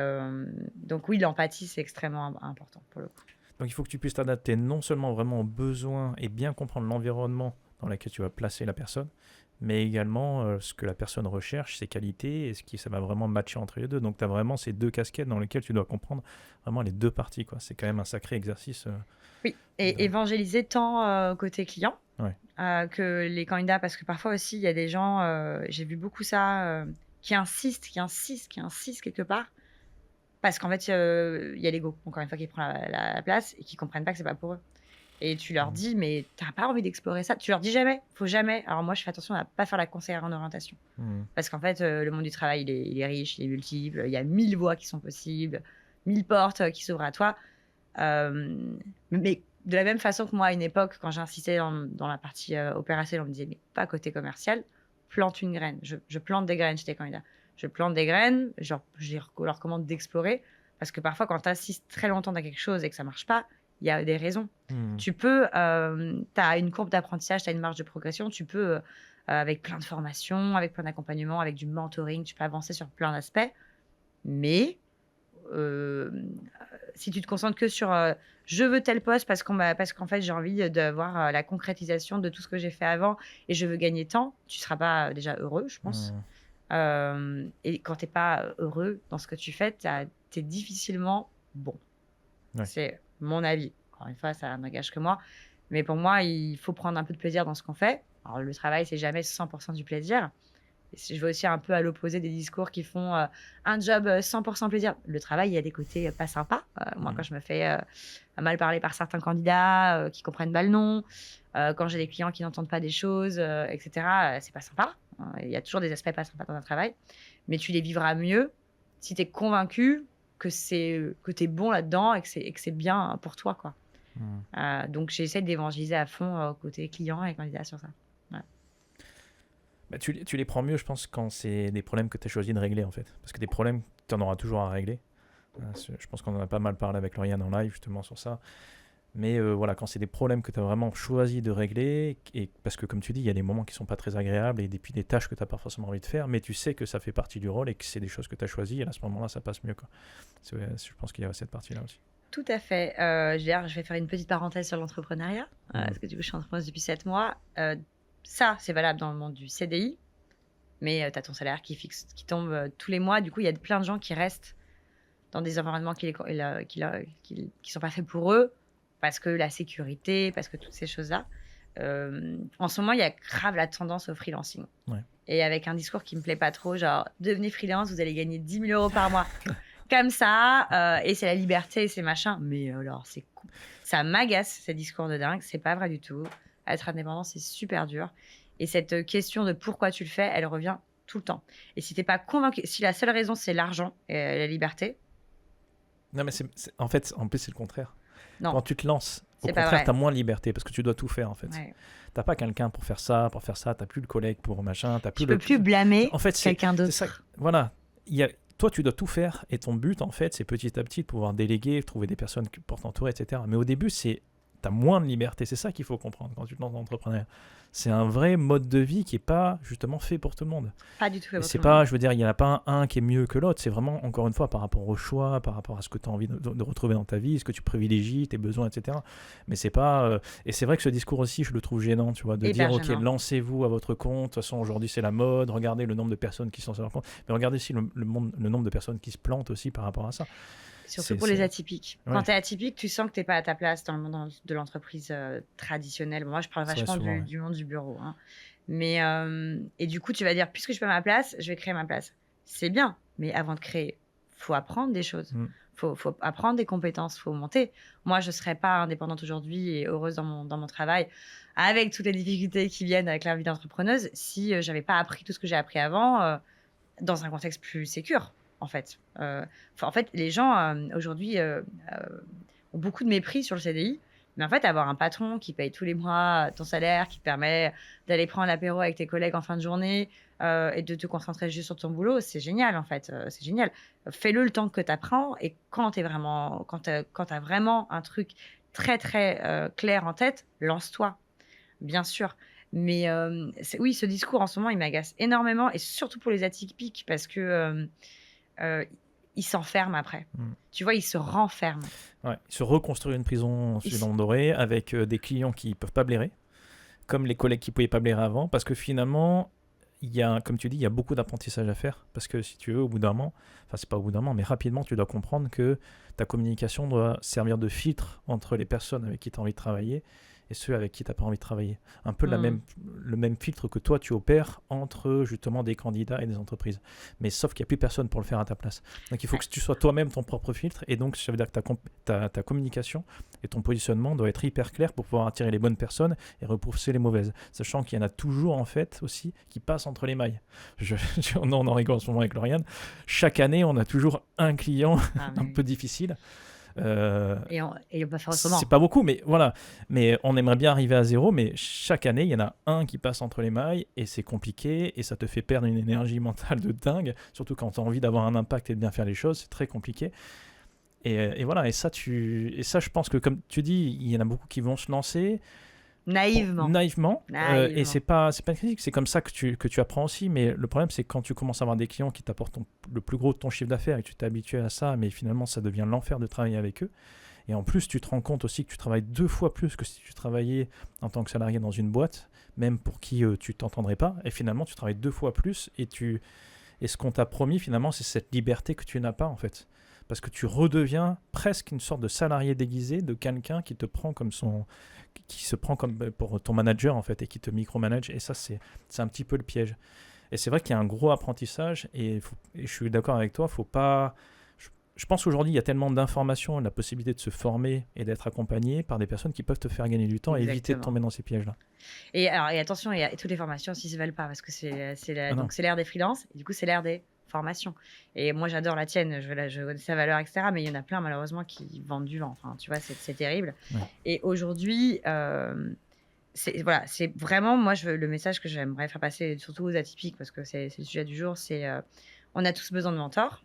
donc oui, l'empathie, c'est extrêmement important pour le coup. Donc il faut que tu puisses t'adapter non seulement vraiment aux besoins et bien comprendre l'environnement dans lequel tu vas placer la personne, mais également ce que la personne recherche, ses qualités, et ce qui ça va vraiment matcher entre les deux. Donc tu as vraiment ces deux casquettes dans lesquelles tu dois comprendre vraiment les deux parties, quoi. C'est quand même un sacré exercice. Oui, et évangéliser tant côté client que les candidats, parce que parfois aussi, il y a des gens, j'ai vu beaucoup ça, qui insistent quelque part, parce qu'en fait, il y a l'ego, encore une fois, qui prend la place et qui comprennent pas que c'est pas pour eux. Et tu leur dis, mais t'as pas envie d'explorer ça? Tu leur dis jamais, faut jamais. Alors moi, je fais attention à pas faire la conseillère en orientation. Parce qu'en fait, le monde du travail, il est riche, il est multiple, il y a 1000 voies qui sont possibles, 1000 portes qui s'ouvrent à toi. Mais de la même façon que moi, à une époque, quand j'insistais dans la partie opérationnelle, on me disait, mais pas côté commercial, plante une graine. Je plante des graines chez tes candidats. Je plante des graines, je leur recommande d'explorer, parce que parfois, quand tu assistes très longtemps à quelque chose et que ça marche pas, il y a des raisons. Tu peux, tu as une courbe d'apprentissage, tu as une marge de progression, tu peux, avec plein de formations, avec plein d'accompagnement, avec du mentoring, tu peux avancer sur plein d'aspects. Mais si tu te concentres que sur je veux tel poste parce qu'en fait j'ai envie d'avoir la concrétisation de tout ce que j'ai fait avant et je veux gagner tant, tu ne seras pas déjà heureux, je pense. Et quand tu n'es pas heureux dans ce que tu fais, tu es difficilement bon. C'est mon avis. Encore une fois, ça n'engage que moi. Mais pour moi, il faut prendre un peu de plaisir dans ce qu'on fait. Alors, le travail, c'est jamais 100% du plaisir. Et je vais aussi un peu à l'opposé des discours qui font un job 100% plaisir. Le travail, il y a des côtés pas sympas. Moi, quand je me fais mal parler par certains candidats qui comprennent pas le nom, quand j'ai des clients qui n'entendent pas des choses, etc., c'est pas sympa. Il y a toujours des aspects pas sympas dans un travail. Mais tu les vivras mieux si tu es convaincu que tu es bon là-dedans et que c'est bien pour toi, quoi. Donc, j'essaie d'évangéliser à fond côté client et candidat sur ça. Bah, tu les prends mieux, je pense, quand c'est des problèmes que tu as choisi de régler, en fait. Parce que des problèmes, tu en auras toujours à régler. Je pense qu'on en a pas mal parlé avec Lauriane en live, justement, sur ça. Mais voilà, quand c'est des problèmes que tu as vraiment choisi de régler, et parce que comme tu dis, il y a des moments qui sont pas très agréables et puis des tâches que tu n'as pas forcément envie de faire, mais tu sais que ça fait partie du rôle et que c'est des choses que tu as choisies, et à ce moment-là, ça passe mieux, quoi. Je pense qu'il y a cette partie-là aussi. Tout à fait. Je vais faire une petite parenthèse sur l'entrepreneuriat, parce que du coup, je suis entrepreneuse depuis 7 mois. Ça, c'est valable dans le monde du CDI, mais tu as ton salaire qui tombe tous les mois. Du coup, il y a plein de gens qui restent dans des environnements qui sont pas faits pour eux, parce que la sécurité, parce que toutes ces choses-là. En ce moment, il y a grave la tendance au freelancing. Ouais. Et avec un discours qui me plaît pas trop, genre, devenez freelance, vous allez gagner 10 000 € par mois. Comme ça, et c'est la liberté, c'est machin. Mais alors, c'est cool. Ça m'agace, ces discours de dingue. C'est pas vrai du tout. Être indépendant, c'est super dur. Et cette question de pourquoi tu le fais, elle revient tout le temps. Et si t'es pas convaincu, si la seule raison, c'est l'argent et la liberté, Non, mais en fait, en plus, c'est le contraire. non, Quand tu te lances, au c'est pas contraire, vrai. tu as moins de liberté parce que tu dois tout faire, en fait. Ouais. T'as pas quelqu'un pour faire ça, t'as plus le collègue pour machin, t'as plus Tu peux plus blâmer En fait, quelqu'un c'est ça. d'autre. Voilà. Toi, tu dois tout faire et ton but, en fait, c'est petit à petit de pouvoir déléguer, trouver des personnes pour t'entourer, etc. Mais au début, t'as moins de liberté. C'est ça qu'il faut comprendre quand tu te lances dans l'entrepreneuriat. C'est un vrai mode de vie qui est pas justement fait pour tout le monde. Pas du tout fait Et pour c'est tout le monde. pas, je veux dire, il n'y en a pas un qui est mieux que l'autre. C'est vraiment, encore une fois, par rapport au choix, par rapport à ce que tu as envie de retrouver dans ta vie, ce que tu privilégies, tes besoins, etc. Mais c'est pas. Et c'est vrai que ce discours aussi, je le trouve gênant, tu vois, de Hyper dire, ok, gênant. lancez-vous à votre compte. De toute façon, aujourd'hui, c'est la mode. Regardez le nombre de personnes qui sont sur leur compte. Mais regardez aussi le nombre de personnes qui se plantent aussi par rapport à ça. Surtout pour les atypiques. Ouais. Quand tu es atypique, tu sens que tu n'es pas à ta place dans le monde de l'entreprise traditionnelle. Bon, moi, je parle vachement souvent, du monde du bureau. Hein. Mais, et du coup, tu vas dire, puisque je suis pas à ma place, je vais créer ma place. C'est bien, mais avant de créer, faut apprendre des choses. Faut apprendre des compétences, faut monter. Moi, je ne serais pas indépendante aujourd'hui et heureuse dans mon travail, avec toutes les difficultés qui viennent avec la vie d'entrepreneuse, si je n'avais pas appris tout ce que j'ai appris avant dans un contexte plus sécure. En fait, les gens aujourd'hui ont beaucoup de mépris sur le CDI, mais en fait, avoir un patron qui paye tous les mois ton salaire, qui te permet d'aller prendre l'apéro avec tes collègues en fin de journée et de te concentrer juste sur ton boulot, c'est génial en fait. C'est génial. Fais-le le temps que tu apprends et quand tu as vraiment un truc très très clair en tête, lance-toi, bien sûr. Mais oui, ce discours en ce moment, il m'agace énormément et surtout pour les atypiques parce que il s'enferme après. Tu vois, il se renferme. Ouais, il se reconstruit une prison dans Doré avec des clients qui peuvent pas blairer, comme les collègues qui pouvaient pas blairer avant, parce que finalement, il y a, comme tu dis, il y a beaucoup d'apprentissage à faire, parce que si tu veux, au bout d'un moment, enfin c'est pas au bout d'un moment, mais rapidement, tu dois comprendre que ta communication doit servir de filtre entre les personnes avec qui tu as envie de travailler et ceux avec qui tu n'as pas envie de travailler. Un peu le même filtre que toi, tu opères entre justement des candidats et des entreprises. Mais sauf qu'il n'y a plus personne pour le faire à ta place. Donc il faut que tu sois toi-même ton propre filtre. Et donc ça veut dire que ta communication et ton positionnement doit être hyper clair pour pouvoir attirer les bonnes personnes et repousser les mauvaises. Sachant qu'il y en a toujours en fait aussi qui passent entre les mailles. On en rigole en ce moment avec Lauriane. Chaque année, on a toujours un client un peu difficile. Et on va faire autrement. C'est pas beaucoup, mais voilà. Mais on aimerait bien arriver à 0, mais chaque année, il y en a un qui passe entre les mailles et c'est compliqué et ça te fait perdre une énergie mentale de dingue, surtout quand tu as envie d'avoir un impact et de bien faire les choses, c'est très compliqué. Et voilà, et ça, je pense que comme tu dis, il y en a beaucoup qui vont se lancer naïvement. Et c'est pas une critique, c'est comme ça que tu apprends aussi, mais le problème c'est que quand tu commences à avoir des clients qui t'apportent le plus gros de ton chiffre d'affaires et que tu t'es habitué à ça, mais finalement ça devient l'enfer de travailler avec eux. Et en plus, tu te rends compte aussi que tu travailles 2 fois plus que si tu travaillais en tant que salarié dans une boîte, même pour qui tu t'entendrais pas, et finalement tu travailles 2 fois plus et ce qu'on t'a promis finalement, c'est cette liberté que tu n'as pas en fait. Parce que tu redeviens presque une sorte de salarié déguisé de quelqu'un qui te prend qui se prend comme pour ton manager en fait et qui te micromanage, et ça c'est un petit peu le piège. Et c'est vrai qu'il y a un gros apprentissage et je suis d'accord avec toi, faut pas. Je pense qu'aujourd'hui il y a tellement d'informations, la possibilité de se former et d'être accompagné par des personnes qui peuvent te faire gagner du temps. Exactement. Et éviter de tomber dans ces pièges là. Et attention, toutes les formations aussi se valent pas parce que donc c'est l'ère des freelances et du coup c'est l'ère des formation. Et moi, j'adore la tienne, je connais sa valeur, etc. Mais il y en a plein, malheureusement, qui vendent du vent. Enfin, tu vois, c'est terrible. Ouais. Et aujourd'hui, voilà, c'est vraiment moi le message que j'aimerais faire passer surtout aux atypiques parce que c'est le sujet du jour, c'est, on a tous besoin de mentors.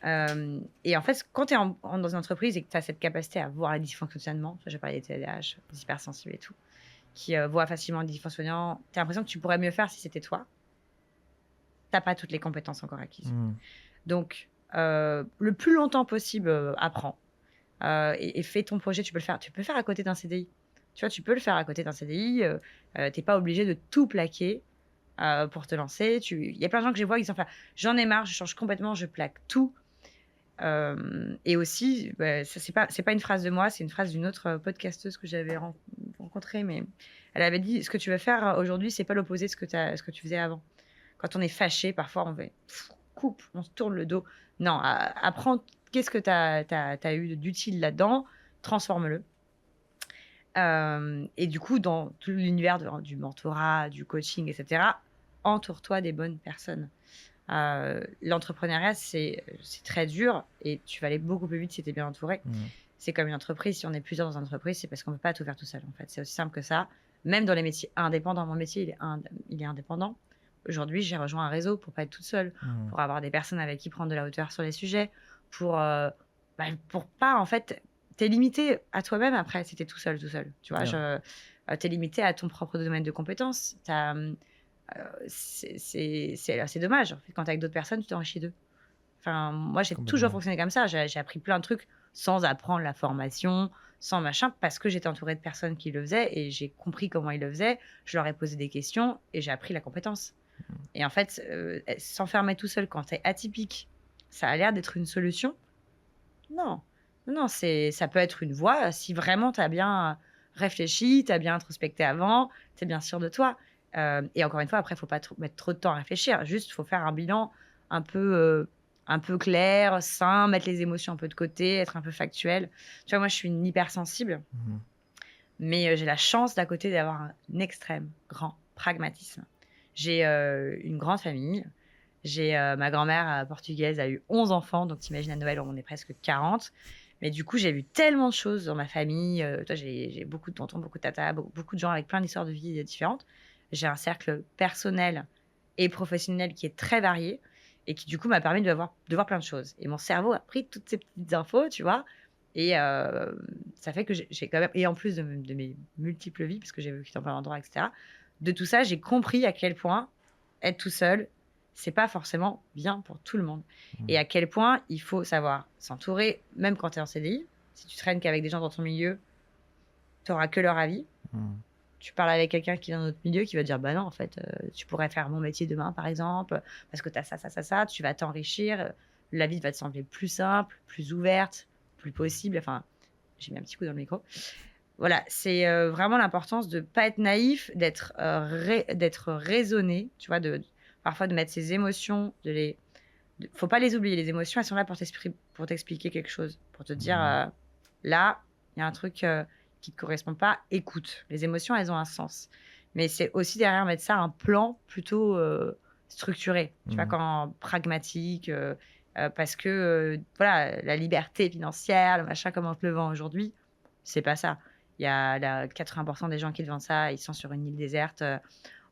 Et en fait, quand tu es dans une entreprise et que tu as cette capacité à voir les dysfonctionnements, j'ai parlé des TDAH, des hypersensibles et tout, qui voient facilement les dysfonctionnements, tu as l'impression que tu pourrais mieux faire si c'était toi. Tu pas toutes les compétences encore acquises. Donc, le plus longtemps possible, apprends et fais ton projet. Tu peux le faire à côté d'un CDI. Tu vois, tu peux le faire à côté d'un CDI. T'es pas obligé de tout plaquer pour te lancer. Il y a plein de gens que je vois qui disent enfin, j'en ai marre, je change complètement, je plaque tout. Et aussi, ça c'est pas une phrase de moi, c'est une phrase d'une autre podcasteuse que j'avais rencontrée, mais elle avait dit ce que tu veux faire aujourd'hui, c'est pas l'opposé de ce que tu faisais avant. Quand on est fâché, parfois on fait coupe, on se tourne le dos. Non, apprends qu'est-ce que tu as eu d'utile là-dedans, transforme-le. Et du coup, dans tout l'univers du mentorat, du coaching, etc., entoure-toi des bonnes personnes. L'entrepreneuriat, c'est très dur et tu vas aller beaucoup plus vite si tu es bien entouré. C'est comme une entreprise. Si on est plusieurs dans une entreprise, c'est parce qu'on ne peut pas tout faire tout seul. En fait, c'est aussi simple que ça. Même dans les métiers indépendants, mon métier, il est indépendant. Aujourd'hui, j'ai rejoint un réseau pour pas être toute seule, pour avoir des personnes avec qui prendre de la hauteur sur les sujets, pour pas, en fait, t'es limité à toi-même après si t'es tout seul. Tu vois, t'es limité à ton propre domaine de compétences. C'est dommage. En fait, quand t'es avec d'autres personnes, tu t'enrichis d'eux. Enfin, moi, j'ai toujours fonctionné comme ça. J'ai appris plein de trucs sans apprendre la formation, sans machin, parce que j'étais entourée de personnes qui le faisaient et j'ai compris comment ils le faisaient. Je leur ai posé des questions et j'ai appris la compétence. Et en fait, s'enfermer tout seul quand t'es atypique, ça a l'air d'être une solution. Non, non, ça peut être une voie si vraiment t'as bien réfléchi, t'as bien introspecté avant, t'es bien sûr de toi. Et encore une fois, après, il faut pas mettre trop de temps à réfléchir. Juste, il faut faire un bilan un peu clair, sain, mettre les émotions un peu de côté, être un peu factuel. Tu vois, moi, je suis une hypersensible, mais j'ai la chance d'à côté d'avoir un extrême grand pragmatisme. J'ai une grande famille. J'ai ma grand-mère portugaise a eu 11 enfants, donc t'imagines à Noël, on est presque 40. Mais du coup, j'ai vu tellement de choses dans ma famille. Toi, j'ai beaucoup de tontons, beaucoup de tatas, beaucoup de gens avec plein d'histoires de vie différentes. J'ai un cercle personnel et professionnel qui est très varié et qui, du coup, m'a permis de voir plein de choses. Et mon cerveau a pris toutes ces petites infos, tu vois. Et ça fait que j'ai quand même... Et en plus de mes multiples vies, parce que j'ai vécu dans plein d'endroits, etc., de tout ça, j'ai compris à quel point être tout seul, c'est pas forcément bien pour tout le monde. Et à quel point il faut savoir s'entourer, même quand tu es en CDI. Si tu traînes qu'avec des gens dans ton milieu, tu n'auras que leur avis. Tu parles avec quelqu'un qui est dans notre milieu qui va dire bah non, en fait, tu pourrais faire mon métier demain, par exemple, parce que tu as ça. Tu vas t'enrichir. La vie va te sembler plus simple, plus ouverte, plus possible. Enfin, j'ai mis un petit coup dans le micro. Voilà, c'est vraiment l'importance de ne pas être naïf, d'être raisonné, tu vois, parfois de mettre ses émotions, faut pas les oublier. Les émotions, elles sont là pour t'expliquer quelque chose, pour te dire là, il y a un truc qui te correspond pas. Écoute, les émotions, elles ont un sens. Mais c'est aussi derrière mettre ça un plan plutôt structuré, tu vois, quand pragmatique, parce que voilà, la liberté financière, le machin, comme on te le vend aujourd'hui, c'est pas ça. Il y a 80% des gens qui te vendent ça, ils sont sur une île déserte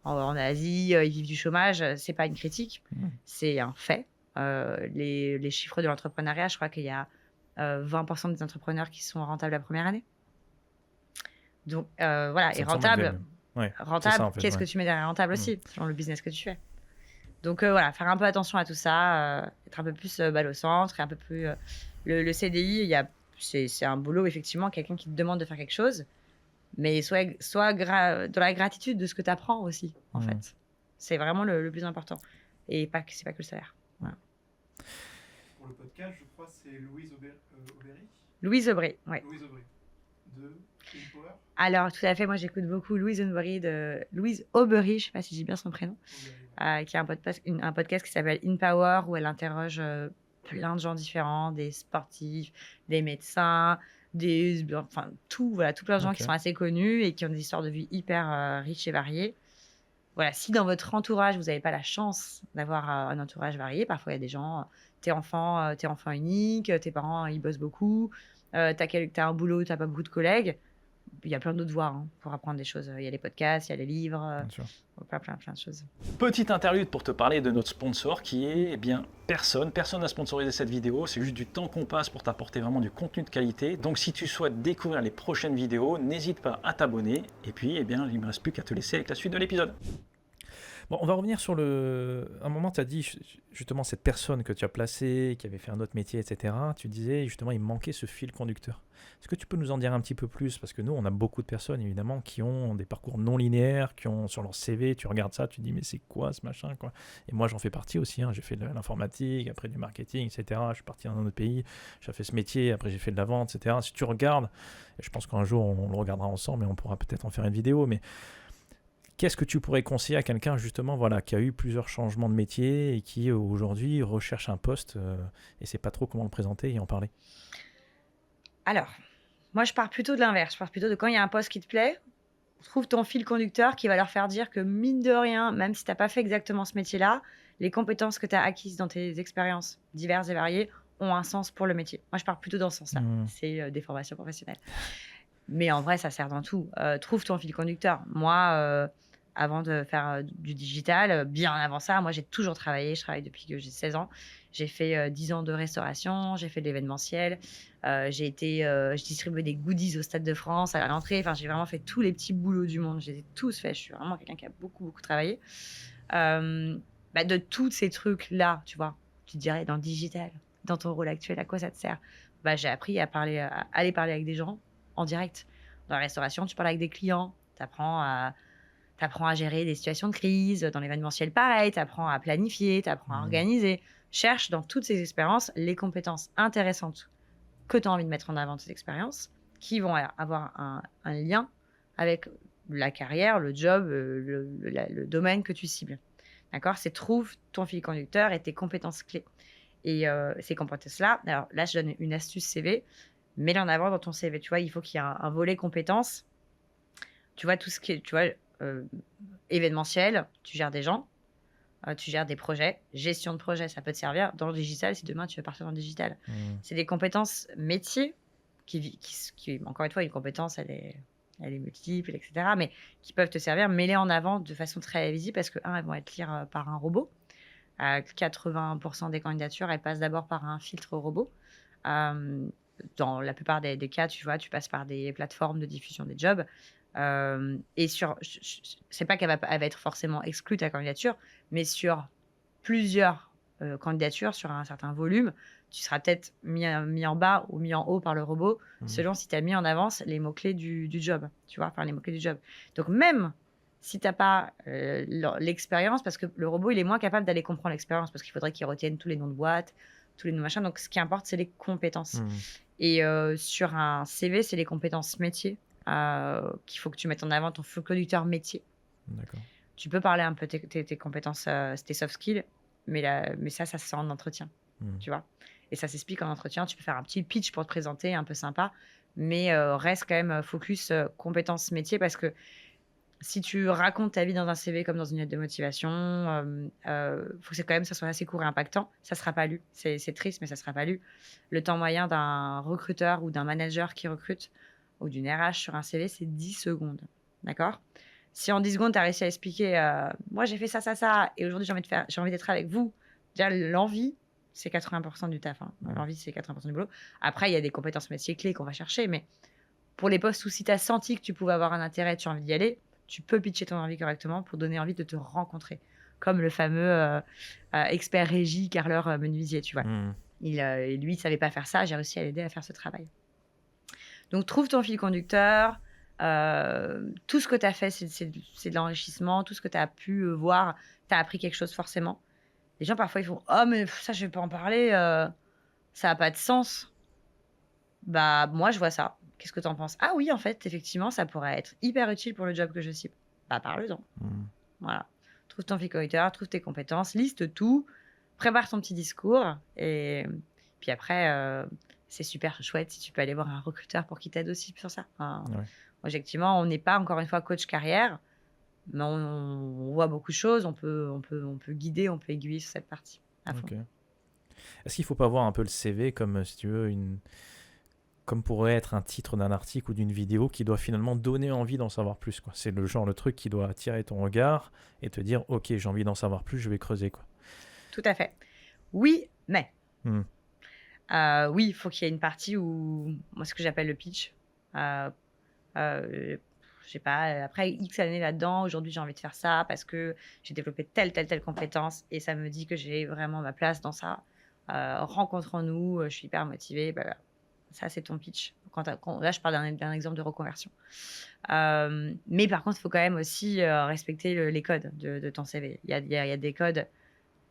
en Asie, ils vivent du chômage. C'est pas une critique, c'est un fait. Les chiffres de l'entrepreneuriat, je crois qu'il y a 20% des entrepreneurs qui sont rentables la première année. Donc voilà, et rentable, rentable, en fait, qu'est-ce que tu mets derrière rentable aussi, selon le business que tu fais. Donc voilà, faire un peu attention à tout ça, être un peu plus balle au centre, et un peu plus... le CDI, c'est un boulot, effectivement, quelqu'un qui te demande de faire quelque chose, mais sois dans la gratitude de ce que tu apprends aussi, en fait. C'est vraiment le plus important. Et c'est pas que le salaire. Voilà. Pour le podcast, je crois que c'est Louise Aubry. Louise Aubry, oui. Louise Aubry, de InPower. Alors, tout à fait, moi j'écoute beaucoup Louise Aubry, je ne sais pas si j'ai bien son prénom, qui a un podcast qui s'appelle InPower, où elle interroge plein de gens différents, des sportifs, des médecins, tout plein de gens qui sont assez connus et qui ont des histoires de vie hyper riches et variées. Voilà, si dans votre entourage, vous n'avez pas la chance d'avoir un entourage varié, parfois il y a des gens, t'es enfant unique, tes parents, ils bossent beaucoup, t'as un boulot, t'as pas beaucoup de collègues, Il y a plein d'autres voies hein, pour apprendre des choses. Il y a les podcasts, il y a les livres, Bien sûr. plein de choses. Petite interlude pour te parler de notre sponsor qui est personne. Personne n'a sponsorisé cette vidéo, c'est juste du temps qu'on passe pour t'apporter vraiment du contenu de qualité. Donc si tu souhaites découvrir les prochaines vidéos, n'hésite pas à t'abonner. Et puis, il ne me reste plus qu'à te laisser avec la suite de l'épisode. Bon, on va revenir sur un moment, tu as dit justement cette personne que tu as placée, qui avait fait un autre métier, etc. Tu disais justement, il manquait ce fil conducteur. Est-ce que tu peux nous en dire un petit peu plus? Parce que nous, on a beaucoup de personnes, évidemment, qui ont des parcours non linéaires, qui ont sur leur CV, tu regardes ça, tu te dis, mais c'est quoi ce machin, quoi? Et moi, j'en fais partie aussi. J'ai fait de l'informatique, après du marketing, etc. Je suis parti dans un autre pays, j'ai fait ce métier, après j'ai fait de la vente, etc. Si tu regardes, et je pense qu'un jour, on le regardera ensemble et on pourra peut-être en faire une vidéo, mais qu'est-ce que tu pourrais conseiller à quelqu'un justement qui a eu plusieurs changements de métier et qui aujourd'hui recherche un poste et ne sait pas trop comment le présenter et en parler? Alors, moi, je pars plutôt de l'inverse. Je pars plutôt de quand il y a un poste qui te plaît, trouve ton fil conducteur qui va leur faire dire que mine de rien, même si tu n'as pas fait exactement ce métier-là, les compétences que tu as acquises dans tes expériences diverses et variées ont un sens pour le métier. Moi, je pars plutôt dans ce sens-là. C'est des formations professionnelles. Mais en vrai, ça sert dans tout. Trouve ton fil conducteur. Moi, avant de faire du digital, bien avant ça, moi, j'ai toujours travaillé. Je travaille depuis que j'ai 16 ans. J'ai fait 10 ans de restauration, j'ai fait de l'événementiel. Je distribuais des goodies au Stade de France à l'entrée. Enfin, j'ai vraiment fait tous les petits boulots du monde. Je les ai tous faits. Je suis vraiment quelqu'un qui a beaucoup, beaucoup travaillé. De tous ces trucs-là, tu vois, tu te dirais dans le digital, dans ton rôle actuel, à quoi ça te sert? J'ai appris à aller parler avec des gens en direct. Dans la restauration, tu parles avec des clients, tu apprends à gérer des situations de crise. Dans l'événementiel, pareil, tu apprends à planifier, tu apprends à organiser. Cherche dans toutes ces expériences les compétences intéressantes que tu as envie de mettre en avant de ces expériences, qui vont avoir un lien avec la carrière, le job, le domaine que tu cibles. D'accord? C'est trouve ton fil conducteur et tes compétences clés. Et ces compétences-là, alors là, je donne une astuce CV, mets-les en avant dans ton CV. Tu vois, il faut qu'il y ait un volet compétences. Tu vois, tout ce qui est, tu vois, événementiel, tu gères des gens, tu gères des projets, gestion de projet, ça peut te servir dans le digital si demain tu veux partir dans le digital. C'est des compétences métiers qui, encore une fois, une compétence, elle est multiple, etc., mais qui peuvent te servir, mets-les en avant de façon très visible parce que, elles vont être lire par un robot. 80% des candidatures, elles passent d'abord par un filtre robot. Dans la plupart des cas, tu vois, tu passes par des plateformes de diffusion des jobs. Et c'est pas qu'elle va être forcément exclue ta candidature, mais sur plusieurs candidatures, sur un certain volume, tu seras peut-être mis en bas ou mis en haut par le robot, selon si tu as mis en avance les mots-clés du job, tu vois, enfin les mots-clés du job. Donc même si tu n'as pas l'expérience, parce que le robot, il est moins capable d'aller comprendre l'expérience, parce qu'il faudrait qu'il retienne tous les noms de boîtes, tous les noms de machin. Donc ce qui importe, c'est les compétences. Et sur un CV, c'est les compétences métiers qu'il faut que tu mettes en avant, ton fil conducteur métier. D'accord. Tu peux parler un peu tes compétences, tes soft skills, mais ça se sent en entretien, tu vois. Et ça s'explique en entretien. Tu peux faire un petit pitch pour te présenter, un peu sympa, mais reste quand même focus compétences métiers, parce que si tu racontes ta vie dans un CV comme dans une lettre de motivation, faut que quand même ça soit assez court et impactant. Ça sera pas lu. C'est triste, mais ça sera pas lu. Le temps moyen d'un recruteur ou d'un manager qui recrute ou d'une RH sur un CV, c'est 10 secondes. D'accord? Si en 10 secondes, tu as réussi à expliquer moi, j'ai fait ça, ça, ça, et aujourd'hui, j'ai envie d'être avec vous. Déjà, l'envie, c'est 80% du taf. L'envie, c'est 80% du boulot. Après, il y a des compétences métiers clés qu'on va chercher, mais pour les postes où si tu as senti que tu pouvais avoir un intérêt, tu as envie d'y aller, tu peux pitcher ton envie correctement pour donner envie de te rencontrer. Comme le fameux expert régie, carreleur menuisier, tu vois. Lui, il ne savait pas faire ça, j'ai réussi à l'aider à faire ce travail. Donc, trouve ton fil conducteur. Tout ce que tu as fait, c'est de l'enrichissement. Tout ce que tu as pu voir, tu as appris quelque chose forcément. Les gens, parfois, ils font « Oh, mais ça, je ne vais pas en parler. Ça n'a pas de sens. » Moi, je vois ça. Qu'est-ce que tu en penses? Ah oui, en fait, effectivement, ça pourrait être hyper utile pour le job que je cible. Parle-en. Voilà. Trouve ton fil conducteur, trouve tes compétences, liste tout, prépare ton petit discours. Et puis après, c'est super chouette si tu peux aller voir un recruteur pour qu'il t'aide aussi sur ça. Objectivement, on n'est pas, encore une fois, coach carrière, mais on voit beaucoup de choses. On peut guider, on peut aiguiller sur cette partie à fond. Est-ce qu'il ne faut pas voir un peu le CV comme, si tu veux, comme pourrait être un titre d'un article ou d'une vidéo qui doit finalement donner envie d'en savoir plus, quoi. C'est le truc qui doit attirer ton regard et te dire, ok, j'ai envie d'en savoir plus, je vais creuser, quoi. Tout à fait. Oui, mais. Hmm. Oui, il faut qu'il y ait une partie où, moi, ce que j'appelle le pitch. Euh, je sais pas, après X années là-dedans, aujourd'hui j'ai envie de faire ça parce que j'ai développé telle compétence et ça me dit que j'ai vraiment ma place dans ça. Rencontrons-nous, je suis hyper motivée. Bah, ça, c'est ton pitch. Là, je parle d'un exemple de reconversion. Mais par contre, il faut quand même aussi respecter les codes de ton CV. Il y a des codes.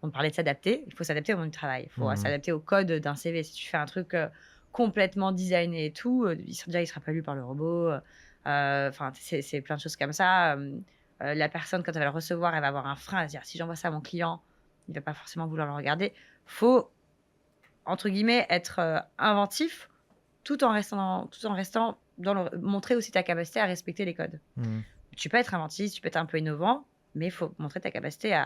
On parlait de s'adapter. Il faut s'adapter au monde du travail. Il faut s'adapter au code d'un CV. Si tu fais un truc complètement designé et tout, il sera pas lu par le robot. Enfin, c'est plein de choses comme ça. La personne, quand elle va le recevoir, elle va avoir un frein à se dire si j'envoie ça à mon client, il va pas forcément vouloir le regarder. Faut, entre guillemets, être inventif tout en restant montrer aussi ta capacité à respecter les codes. Tu peux être inventif, tu peux être un peu innovant, mais il faut montrer ta capacité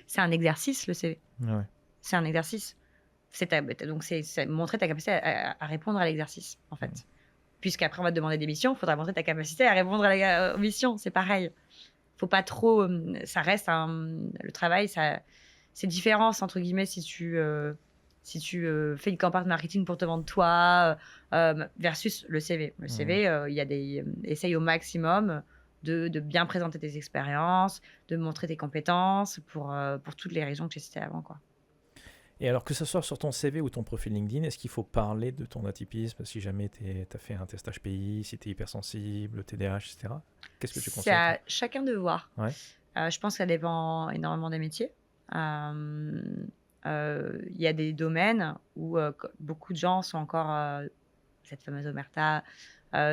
c'est un exercice, le CV. Ouais. C'est un exercice. Donc, c'est montrer ta capacité à répondre à l'exercice, en fait. Puisqu'après, on va te demander des missions, il faudra montrer ta capacité à répondre aux missions. C'est pareil. Faut pas trop... ça reste le travail, c'est différent, entre guillemets, si tu fais une campagne marketing pour te vendre toi, versus le CV. Le CV, il y a essaye au maximum de bien présenter tes expériences, de montrer tes compétences pour toutes les raisons que j'ai citées avant, quoi. Et alors, que ce soit sur ton CV ou ton profil LinkedIn, est-ce qu'il faut parler de ton atypisme si jamais tu as fait un test HPI, si tu es hypersensible, TDAH, etc. Qu'est-ce que tu conseilles? C'est à chacun de voir. Ouais. Je pense que ça dépend énormément des métiers. Il y a des domaines où beaucoup de gens sont encore, cette fameuse omerta,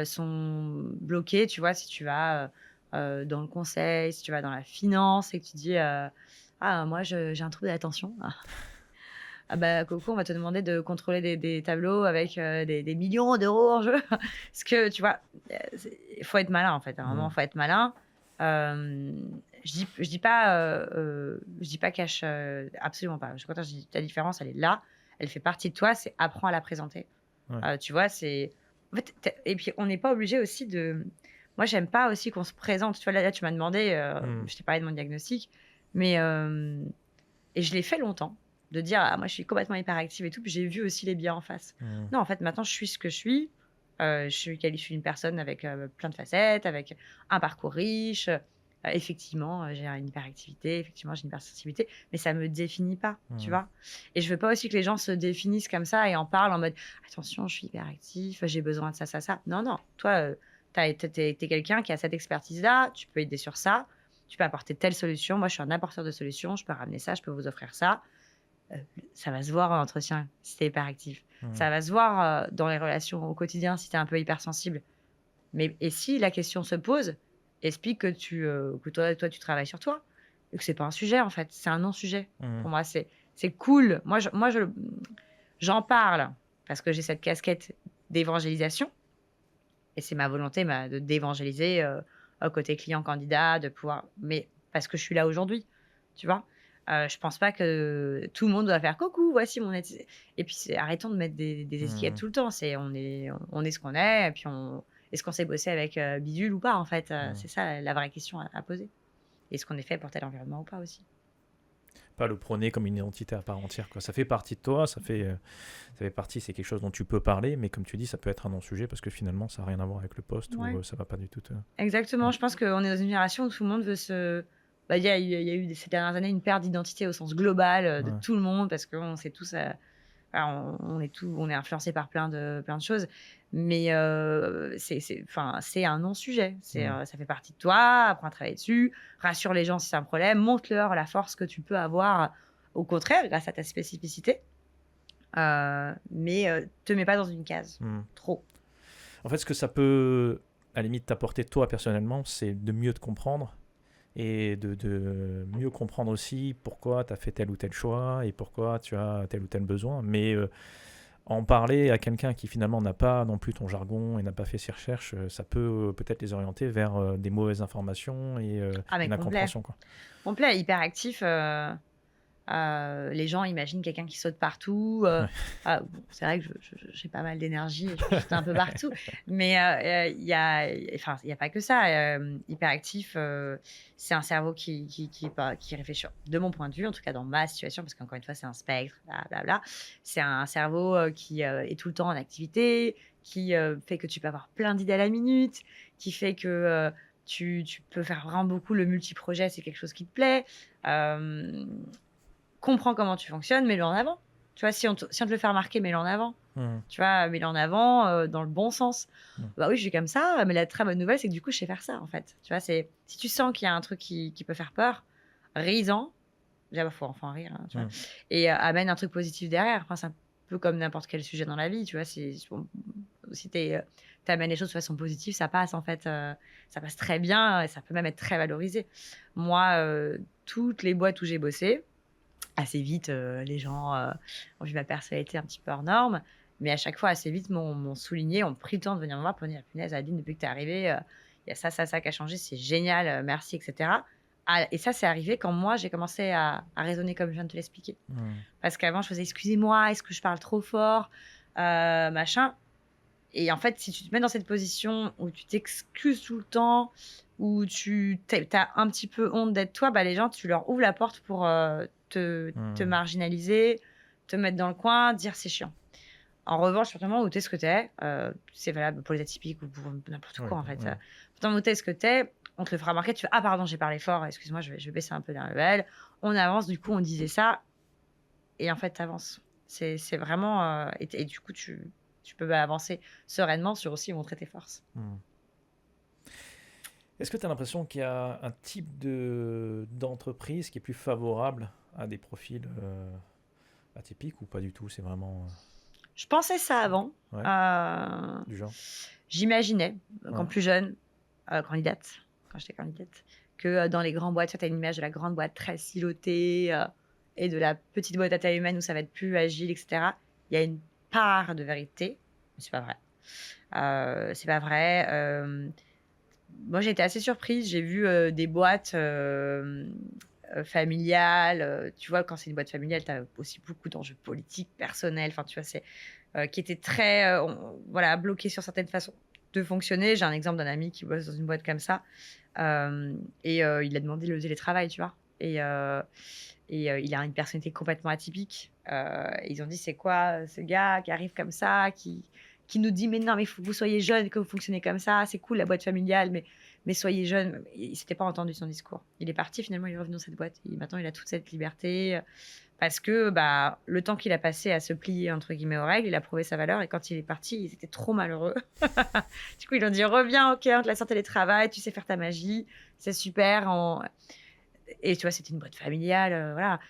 sont bloqués. Tu vois, si tu vas dans le conseil, si tu vas dans la finance et que tu dis moi j'ai un trouble d'attention. Ah bah Coco, on va te demander de contrôler des tableaux avec des millions d'euros en jeu. Parce que tu vois, il faut être malin en fait. À un moment, il faut être malin. Je dis pas cache, absolument pas. Quand je dis ta différence, elle est là, elle fait partie de toi. C'est apprends à la présenter. Ouais. Tu vois, c'est en fait, et puis on n'est pas obligé aussi de. Moi, j'aime pas aussi qu'on se présente. Tu vois, là tu m'as demandé, je t'ai parlé de mon diagnostic, mais et je l'ai fait longtemps de dire moi je suis complètement hyperactive et tout. Puis j'ai vu aussi les biais en face. Non, en fait, maintenant je suis ce que je suis. Je suis une personne avec plein de facettes, avec un parcours riche. Effectivement, j'ai une hyperactivité, effectivement, j'ai une hypersensibilité, mais ça ne me définit pas, tu vois. Et je veux pas aussi que les gens se définissent comme ça et en parlent en mode attention, je suis hyperactif, j'ai besoin de ça, ça, ça. Non, non, toi, t'es quelqu'un qui a cette expertise-là, tu peux aider sur ça, tu peux apporter telle solution. Moi, je suis un apporteur de solutions, je peux ramener ça, je peux vous offrir ça. Ça va se voir en entretien si tu es hyperactif. Ça va se voir dans les relations au quotidien si tu es un peu hypersensible. Et si la question se pose, explique que toi, tu travailles sur toi et que c'est pas un sujet en fait, c'est un non-sujet. Pour moi, c'est cool. Moi, j'en parle parce que j'ai cette casquette d'évangélisation et c'est ma volonté d'évangéliser côté client-candidat, de pouvoir. Mais parce que je suis là aujourd'hui, tu vois. Je pense pas que tout le monde doit faire coucou, voici mon étiquette. Et puis arrêtons de mettre des étiquettes tout le temps. On est ce qu'on est, et puis est-ce qu'on sait bosser avec bidule ou pas en fait. C'est ça la vraie question à poser. Est-ce qu'on est fait pour tel environnement ou pas aussi? Pas le prôner comme une identité à part entière, quoi. Ça fait partie de toi, ça fait partie, c'est quelque chose dont tu peux parler, mais comme tu dis, ça peut être un non-sujet parce que finalement, ça n'a rien à voir avec le poste ou ça va pas du tout. Exactement. Je pense qu'on est dans une génération où tout le monde veut se. Il y a eu ces dernières années une perte d'identité au sens global de tout le monde parce qu'on sait tous. On est influencé par plein de choses, mais c'est un non-sujet. Ça fait partie de toi. Apprends à travailler dessus. Rassure les gens si c'est un problème. Montre-leur la force que tu peux avoir. Au contraire, grâce à ta spécificité. Mais te mets pas dans une case. Trop. En fait, ce que ça peut, à la limite, t'apporter toi personnellement, c'est de mieux te comprendre et de mieux comprendre aussi pourquoi tu as fait tel ou tel choix et pourquoi tu as tel ou tel besoin. Mais en parler à quelqu'un qui finalement n'a pas non plus ton jargon et n'a pas fait ses recherches, ça peut peut-être les orienter vers des mauvaises informations et une incompréhension. Complet, hyperactif. Les gens imaginent quelqu'un qui saute partout. Ouais. Bon, c'est vrai que j'ai pas mal d'énergie et je peux sauter un peu partout. Mais il y a, enfin, il y a pas que ça. Hyperactif, c'est un cerveau qui réfléchit. De mon point de vue, en tout cas dans ma situation, parce qu'encore une fois, c'est un spectre, blablabla. C'est un cerveau qui est tout le temps en activité, qui fait que tu peux avoir plein d'idées à la minute, qui fait que tu peux faire vraiment beaucoup le multiprojet, c'est quelque chose qui te plaît. Comprends comment tu fonctionnes, mets-le en avant. Tu vois, si on te le fait remarquer, mets-le en avant. Tu vois, mets-le en avant dans le bon sens. Bah oui, je suis comme ça, mais la très bonne nouvelle, c'est que du coup, je sais faire ça, en fait. Tu vois, si tu sens qu'il y a un truc qui peut faire peur, ris-en. Déjà, il faut enfin rire, hein, tu vois. Et amène un truc positif derrière. Enfin, c'est un peu comme n'importe quel sujet dans la vie, tu vois. Si tu amènes les choses de façon positive, ça passe, en fait. Ça passe très bien et ça peut même être très valorisé. Moi, toutes les boîtes où j'ai bossé, assez vite, les gens ont vu ma personnalité un petit peu hors norme, mais à chaque fois, assez vite, m'ont souligné, ont pris le temps de venir me voir pour dire: «Punaise, Adeline, depuis que tu es arrivée, il y a ça, ça, ça qui a changé, c'est génial, merci» et cetera. Et ça, c'est arrivé quand moi, j'ai commencé à raisonner comme je viens de te l'expliquer. Parce qu'avant, je faisais: «Excusez-moi, est-ce que je parle trop fort?» Machin. Et en fait, si tu te mets dans cette position où tu t'excuses tout le temps, où tu as un petit peu honte d'être toi, bah, les gens, tu leur ouvres la porte pour te marginaliser, te mettre dans le coin, dire c'est chiant. En revanche, sur le moment où tu es ce que tu es, c'est valable pour les atypiques ou pour n'importe quoi en fait. Sur le moment où tu es ce que tu es, on te le fera remarquer, tu fais: «Ah pardon, j'ai parlé fort, excuse-moi, je vais baisser un peu d'un level». On avance, du coup, on disait ça, et en fait, tu avances. C'est vraiment. Et du coup, tu peux avancer sereinement sur aussi montrer tes forces. Est-ce que tu as l'impression qu'il y a un type d'entreprise qui est plus favorable à des profils atypiques ou pas du tout? C'est vraiment Je pensais ça avant. du genre. J'imaginais, quand Ouais. plus jeune, quand j'étais candidate, que dans les grandes boîtes, tu as une image de la grande boîte très silotée et de la petite boîte à taille humaine où ça va être plus agile, etc. Il y a une part de vérité, mais c'est pas vrai. C'est pas vrai. Moi, j'ai été assez surprise. J'ai vu des boîtes familiales. Tu vois, quand c'est une boîte familiale, tu as aussi beaucoup d'enjeux politiques, personnels. Enfin, tu vois, qui étaient très voilà, bloqués sur certaines façons de fonctionner. J'ai un exemple d'un ami qui bosse dans une boîte comme ça. Et il a demandé le télétravail, tu vois. Et il a une personnalité complètement atypique. Ils ont dit: c'est quoi ce gars qui arrive comme ça, qui nous dit: mais non, mais il faut que vous soyez jeune, que vous fonctionnez comme ça, c'est cool la boîte familiale, mais soyez jeune. Il ne s'était pas entendu son discours. Il est parti, finalement, il est revenu dans cette boîte. Et maintenant, il a toute cette liberté parce que bah, le temps qu'il a passé à se plier, entre guillemets, aux règles, il a prouvé sa valeur. Et quand il est parti, ils étaient trop malheureux. Du coup, ils ont dit: reviens, ok, on te laisse en télétravail, tu sais faire ta magie, c'est super. Et tu vois, c'était une boîte familiale. Voilà.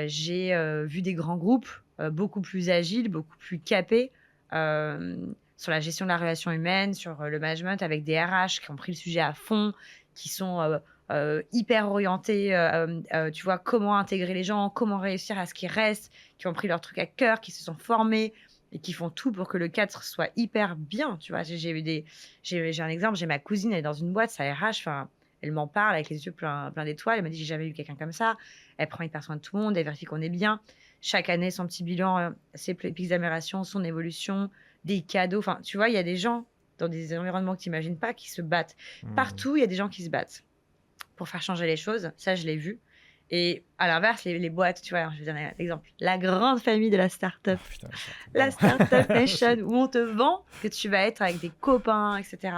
J'ai vu des grands groupes beaucoup plus agiles, beaucoup plus capés sur la gestion de la relation humaine, sur le management, avec des RH qui ont pris le sujet à fond, qui sont hyper orientés, tu vois, comment intégrer les gens, comment réussir à ce qu'ils restent, qui ont pris leur truc à cœur, qui se sont formés et qui font tout pour que le cadre soit hyper bien, tu vois. J'ai un exemple, j'ai ma cousine, elle est dans une boîte, sa RH, enfin, elle m'en parle avec les yeux pleins d'étoiles. Elle m'a dit: j'ai jamais eu quelqu'un comme ça. Elle prend hyper soin de tout le monde, elle vérifie qu'on est bien. Chaque année, son petit bilan, ses pics d'amélioration, son évolution, des cadeaux. Enfin, tu vois, il y a des gens dans des environnements que tu n'imagines pas qui se battent. Partout, il y a des gens qui se battent pour faire changer les choses. Ça, je l'ai vu. Et à l'inverse, les boîtes, tu vois, je vais donner un exemple. La grande famille de la start-up. Oh, putain, La Startup Nation, où on te vend que tu vas être avec des copains, etc.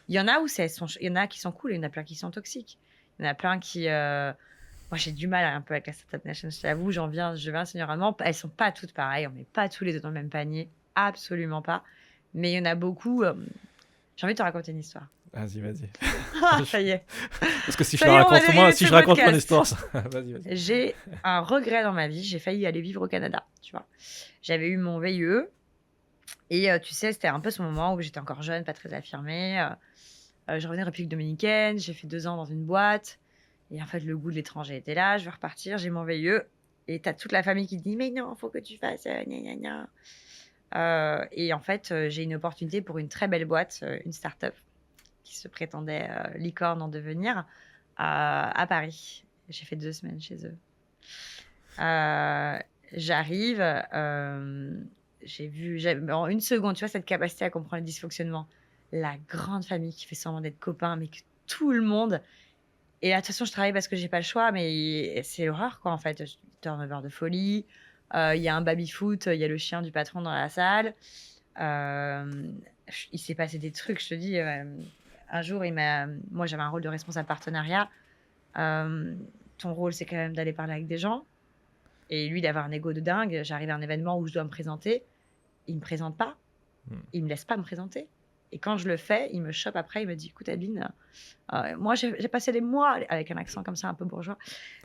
Il y en a il y en a qui sont cool et il y en a plein qui sont toxiques. Il y en a plein qui. Moi, j'ai du mal un peu avec la Startup Nation, je t'avoue, je viens enseignement. Elles sont pas toutes pareilles, on met pas tous les deux dans le même panier, absolument pas. Mais il y en a beaucoup. J'ai envie de te raconter une histoire. Vas-y. Ah, ça y est. Parce que si je Ça y est, on va raconte dériver de si ce je raconte mon podcast. histoire, vas-y. J'ai un regret dans ma vie. J'ai failli aller vivre au Canada, tu vois. J'avais eu mon VIE. Et tu sais, c'était un peu ce moment où j'étais encore jeune, pas très affirmée. Je revenais en République dominicaine, j'ai fait 2 ans dans une boîte. Et en fait, le goût de l'étranger était là. Je vais repartir, j'ai mon VIE. Et t'as toute la famille qui te dit: mais non, faut que tu fasses gna gna gna. Et en fait, j'ai une opportunité pour une très belle boîte, une start-up qui se prétendait licorne en devenir à Paris. J'ai fait 2 semaines chez eux. Euh, J'arrive, en une seconde, tu vois, cette capacité à comprendre les dysfonctionnements. La grande famille qui fait semblant d'être copains, mais que tout le monde. Et là, de toute façon, je travaille parce que j'ai pas le choix, mais c'est l'horreur, quoi, en fait. Turnover de folie. Il y a un baby-foot, il y a le chien du patron dans la salle. Il s'est passé des trucs, je te dis. Un jour, moi, j'avais un rôle de responsable partenariat. Ton rôle, c'est quand même d'aller parler avec des gens. Et lui, d'avoir un ego de dingue. J'arrive à un événement où je dois me présenter. Il me présente pas. Il me laisse pas me présenter. Et quand je le fais, il me chope après. Il me dit, écoute, Adeline, moi, j'ai passé des mois, avec un accent comme ça, un peu bourgeois,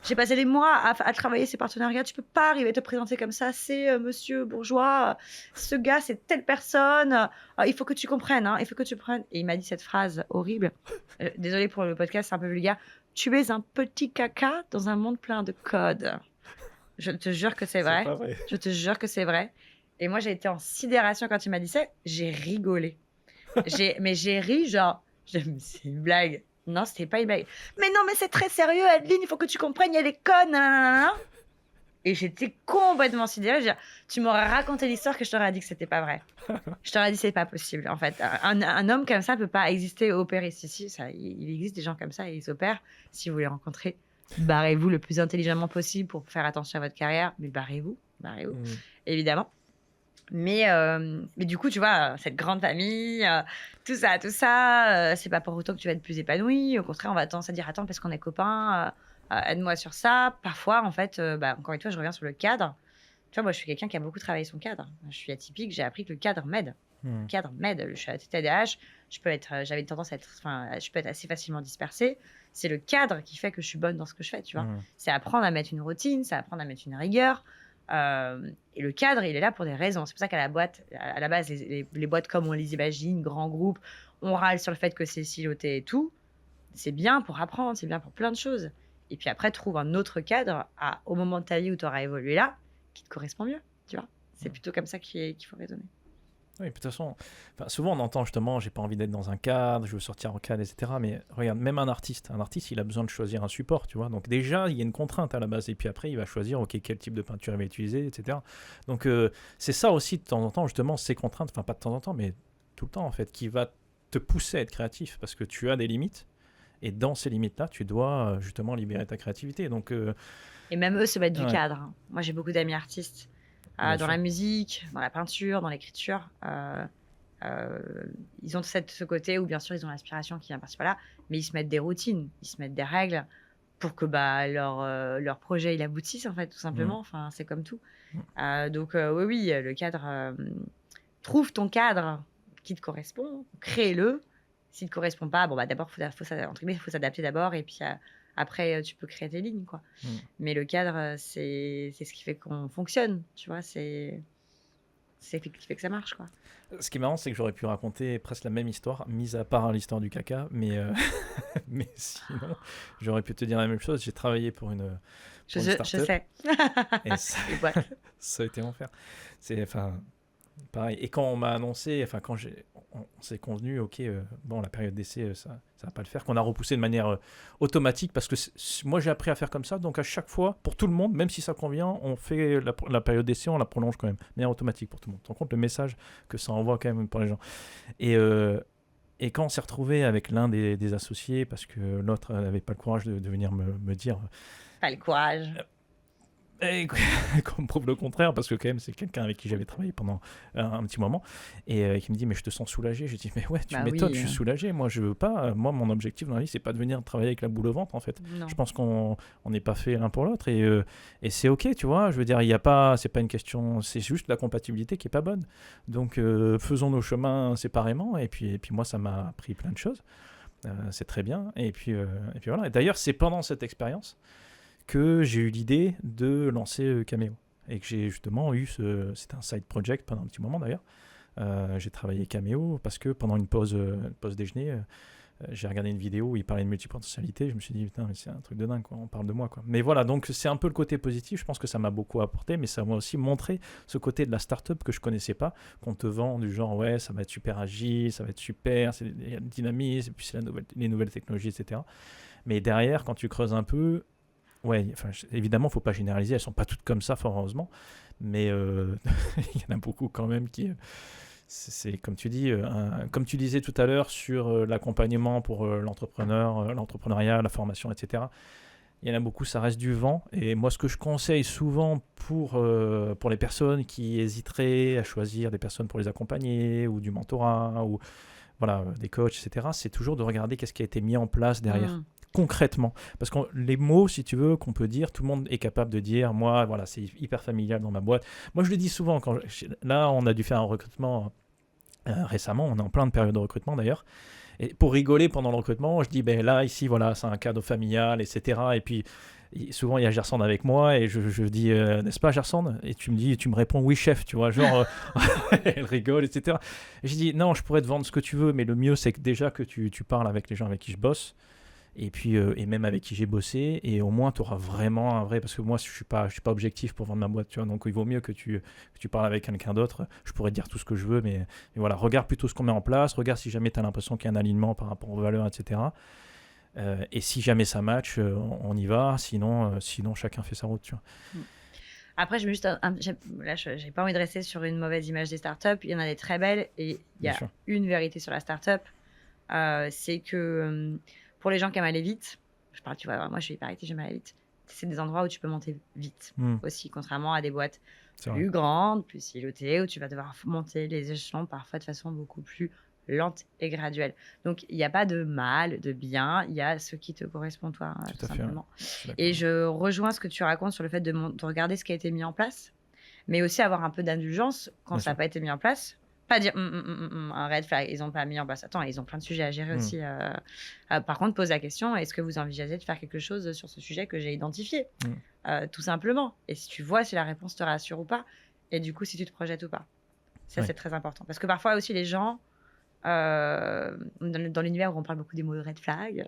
j'ai passé des mois à travailler ces partenariats. Tu peux pas arriver à te présenter comme ça. C'est monsieur bourgeois. Ce gars, c'est telle personne. Il faut que tu comprennes. Il faut que tu prennes. Et il m'a dit cette phrase horrible. Désolée pour le podcast, c'est un peu vulgaire. Tu es un petit caca dans un monde plein de codes. Je te jure que c'est vrai. pas vrai. Je te jure que c'est vrai. Et moi, j'ai été en sidération quand il m'a dit ça. J'ai rigolé. Mais j'ai ri, genre, c'est une blague. Non, c'était pas une blague. Mais non, mais c'est très sérieux, Adeline, il faut que tu comprennes, il y a les connes. Nanana. Et j'étais complètement sidérée. Je veux dire, tu m'aurais raconté l'histoire que je t'aurais dit que c'était pas vrai. Je t'aurais dit c'est pas possible. En fait, un homme comme ça peut pas exister, opérer. Si, ça, il existe des gens comme ça et ils opèrent. Si vous les rencontrez, barrez-vous le plus intelligemment possible pour faire attention à votre carrière. Mais barrez-vous, évidemment. Mais du coup, tu vois, cette grande famille, tout ça, c'est pas pour autant que tu vas être plus épanoui. Au contraire, on va tendance à dire attends, parce qu'on est copains, aide-moi sur ça. Parfois, en fait, encore une fois, je reviens sur le cadre. Tu vois, moi, je suis quelqu'un qui a beaucoup travaillé son cadre. Je suis atypique, j'ai appris que le cadre m'aide. Le cadre m'aide. Je suis à TDAH, j'avais tendance à être, je peux être assez facilement dispersée. C'est le cadre qui fait que je suis bonne dans ce que je fais, tu vois. C'est apprendre à mettre une routine, c'est apprendre à mettre une rigueur. Et le cadre, il est là pour des raisons. C'est pour ça qu'à la base, les boîtes comme on les imagine, grands groupes, on râle sur le fait que c'est siloté et tout. C'est bien pour apprendre, c'est bien pour plein de choses. Et puis après, trouve un autre cadre au moment de ta vie où tu auras évolué là, qui te correspond mieux, tu vois. C'est plutôt comme ça qu'il faut raisonner. Oui, de toute façon, souvent on entend justement, j'ai pas envie d'être dans un cadre, je veux sortir en cadre, etc. Mais regarde, même un artiste, il a besoin de choisir un support, tu vois. Donc déjà, il y a une contrainte à la base, et puis après, il va choisir, ok, quel type de peinture il va utiliser, etc. Donc c'est ça aussi de temps en temps, justement, ces contraintes, enfin pas de temps en temps, mais tout le temps en fait, qui va te pousser à être créatif, parce que tu as des limites, et dans ces limites-là, tu dois justement libérer ta créativité. Donc et même eux se mettent du cadre. Moi, j'ai beaucoup d'amis artistes. Dans la musique, dans la peinture, dans l'écriture. Ils ont ce côté où, bien sûr, ils ont l'inspiration qui vient par-ci par-là, mais ils se mettent des routines, ils se mettent des règles pour que leur projet il aboutisse, en fait, tout simplement. Enfin, c'est comme tout. Donc, oui, le cadre... trouve ton cadre qui te correspond, crée-le. S'il ne te correspond pas, d'abord, il faut s'adapter d'abord, et puis... après, tu peux créer tes lignes, quoi. Mais le cadre, c'est ce qui fait qu'on fonctionne, tu vois. C'est ce qui fait que ça marche, quoi. Ce qui est marrant, c'est que j'aurais pu raconter presque la même histoire, mis à part l'histoire du caca, mais sinon, j'aurais pu te dire la même chose. J'ai travaillé pour une start-up. Je sais. Et ça a été enfer. Pareil. Et quand on m'a annoncé, quand on s'est convenu, ok, la période d'essai, ça va pas le faire, qu'on a repoussé de manière automatique, parce que moi j'ai appris à faire comme ça, donc à chaque fois, pour tout le monde, même si ça convient, on fait la période d'essai, on la prolonge quand même, de manière automatique pour tout le monde. Tu te rends compte le message que ça envoie quand même pour les gens. Et quand on s'est retrouvé avec l'un des associés, parce que l'autre n'avait pas le courage de venir me dire... Pas le courage. Et qu'on me prouve le contraire, parce que quand même c'est quelqu'un avec qui j'avais travaillé pendant un petit moment, et qui me dit mais je te sens soulagé. Je dis mais ouais, tu m'étonnes, je suis soulagé. Moi je veux pas, mon objectif dans la vie c'est pas de venir travailler avec la boule au ventre, en fait. Non. Je pense qu'on n'est pas fait l'un pour l'autre, et c'est ok, tu vois. Je veux dire, il y a pas, c'est pas une question, c'est juste la compatibilité qui est pas bonne. Donc faisons nos chemins séparément, et puis moi ça m'a appris plein de choses. C'est très bien, et puis voilà. Et d'ailleurs c'est pendant cette expérience que j'ai eu l'idée de lancer Cameo, et que j'ai justement eu c'était un side project pendant un petit moment d'ailleurs. J'ai travaillé Cameo parce que pendant une pause déjeuner, j'ai regardé une vidéo où il parlait de multipotentialité. Je me suis dit putain, mais c'est un truc de dingue, quoi. On parle de moi, quoi. Mais voilà, donc c'est un peu le côté positif. Je pense que ça m'a beaucoup apporté, mais ça m'a aussi montré ce côté de la startup que je connaissais pas, qu'on te vend du genre ouais, ça va être super agile, ça va être super, c'est le dynamisme, et puis c'est les nouvelles technologies, etc. Mais derrière, quand tu creuses un peu, ouais, enfin, évidemment, il ne faut pas généraliser, elles ne sont pas toutes comme ça, fort heureusement, mais il y en a beaucoup quand même qui... C'est comme tu dis, comme tu disais tout à l'heure sur l'accompagnement pour l'entrepreneuriat, la formation, etc. Il y en a beaucoup, ça reste du vent. Et moi, ce que je conseille souvent pour les personnes qui hésiteraient à choisir des personnes pour les accompagner, ou du mentorat, ou voilà, des coachs, etc., c'est toujours de regarder qu'est-ce qui a été mis en place derrière. Concrètement, parce que les mots, si tu veux, qu'on peut dire, tout le monde est capable de dire, moi, voilà, c'est hyper familial dans ma boîte. Moi, je le dis souvent, là, on a dû faire un recrutement récemment, on est en plein de période de recrutement d'ailleurs, et pour rigoler pendant le recrutement, je dis, ben là, ici, voilà, c'est un cadre familial, etc. Et puis, souvent, il y a Gersand avec moi, et je dis, n'est-ce pas, Gersand? Et tu me réponds, oui, chef, tu vois, genre, elle rigole, etc. Et je dis, non, je pourrais te vendre ce que tu veux, mais le mieux, c'est que déjà que tu parles avec les gens avec qui je bosse, et puis et même avec qui j'ai bossé, et au moins tu auras vraiment un vrai, parce que moi je suis pas objectif pour vendre ma boîte, tu vois, donc il vaut mieux que tu parles avec quelqu'un d'autre. Je pourrais te dire tout ce que je veux, mais voilà, regarde plutôt ce qu'on met en place, regarde si jamais tu as l'impression qu'il y a un alignement par rapport aux valeurs, etc. Et si jamais ça match, on y va, sinon chacun fait sa route, tu vois. Après, je me juste là, j'ai pas envie de rester sur une mauvaise image des startups. Il y en a des très belles, et il y a une vérité sur la startup, c'est que pour les gens qui aiment aller vite, je parle, tu vois, moi je suis hyper active, j'aime aller vite. C'est des endroits où tu peux monter vite aussi, contrairement à des boîtes plus grandes, plus silotées, où tu vas devoir monter les échelons parfois de façon beaucoup plus lente et graduelle. Donc il n'y a pas de mal, de bien, il y a ce qui te correspond toi, tout simplement. Et je rejoins ce que tu racontes sur le fait de regarder ce qui a été mis en place, mais aussi avoir un peu d'indulgence quand ça n'a pas été mis en place. Pas dire un red flag, ils n'ont pas mis en place. Attends, ils ont plein de sujets à gérer aussi. Par contre, pose la question, est-ce que vous envisagez de faire quelque chose sur ce sujet que j'ai identifié, tout simplement. Et si tu vois si la réponse te rassure ou pas, et du coup, si tu te projettes ou pas. Ça, c'est très important. Parce que parfois aussi, les gens, dans l'univers où on parle beaucoup des mots de red flag,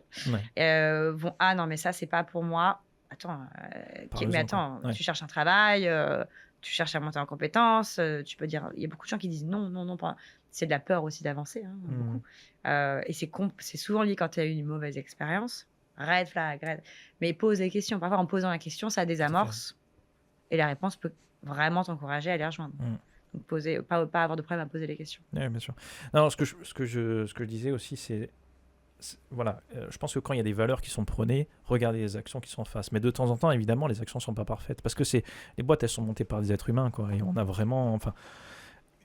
vont « Ah non, mais ça, c'est pas pour moi. Attends, tu cherches un travail... tu cherches à monter en compétences, tu peux dire... Il y a beaucoup de gens qui disent non, non, non. C'est de la peur aussi d'avancer, beaucoup. Et c'est souvent lié quand tu as eu une mauvaise expérience. Red flag, mais pose les questions. Parfois, en posant la question, ça désamorce. Et la réponse peut vraiment t'encourager à aller rejoindre. Donc, pas avoir de problème à poser les questions. Oui, bien sûr. Non, ce que je disais aussi, c'est voilà, je pense que quand il y a des valeurs qui sont prônées, regardez les actions qui sont en face. Mais de temps en temps, évidemment, les actions ne sont pas parfaites. Parce que les boîtes, elles sont montées par des êtres humains, quoi. Et on a vraiment... Enfin,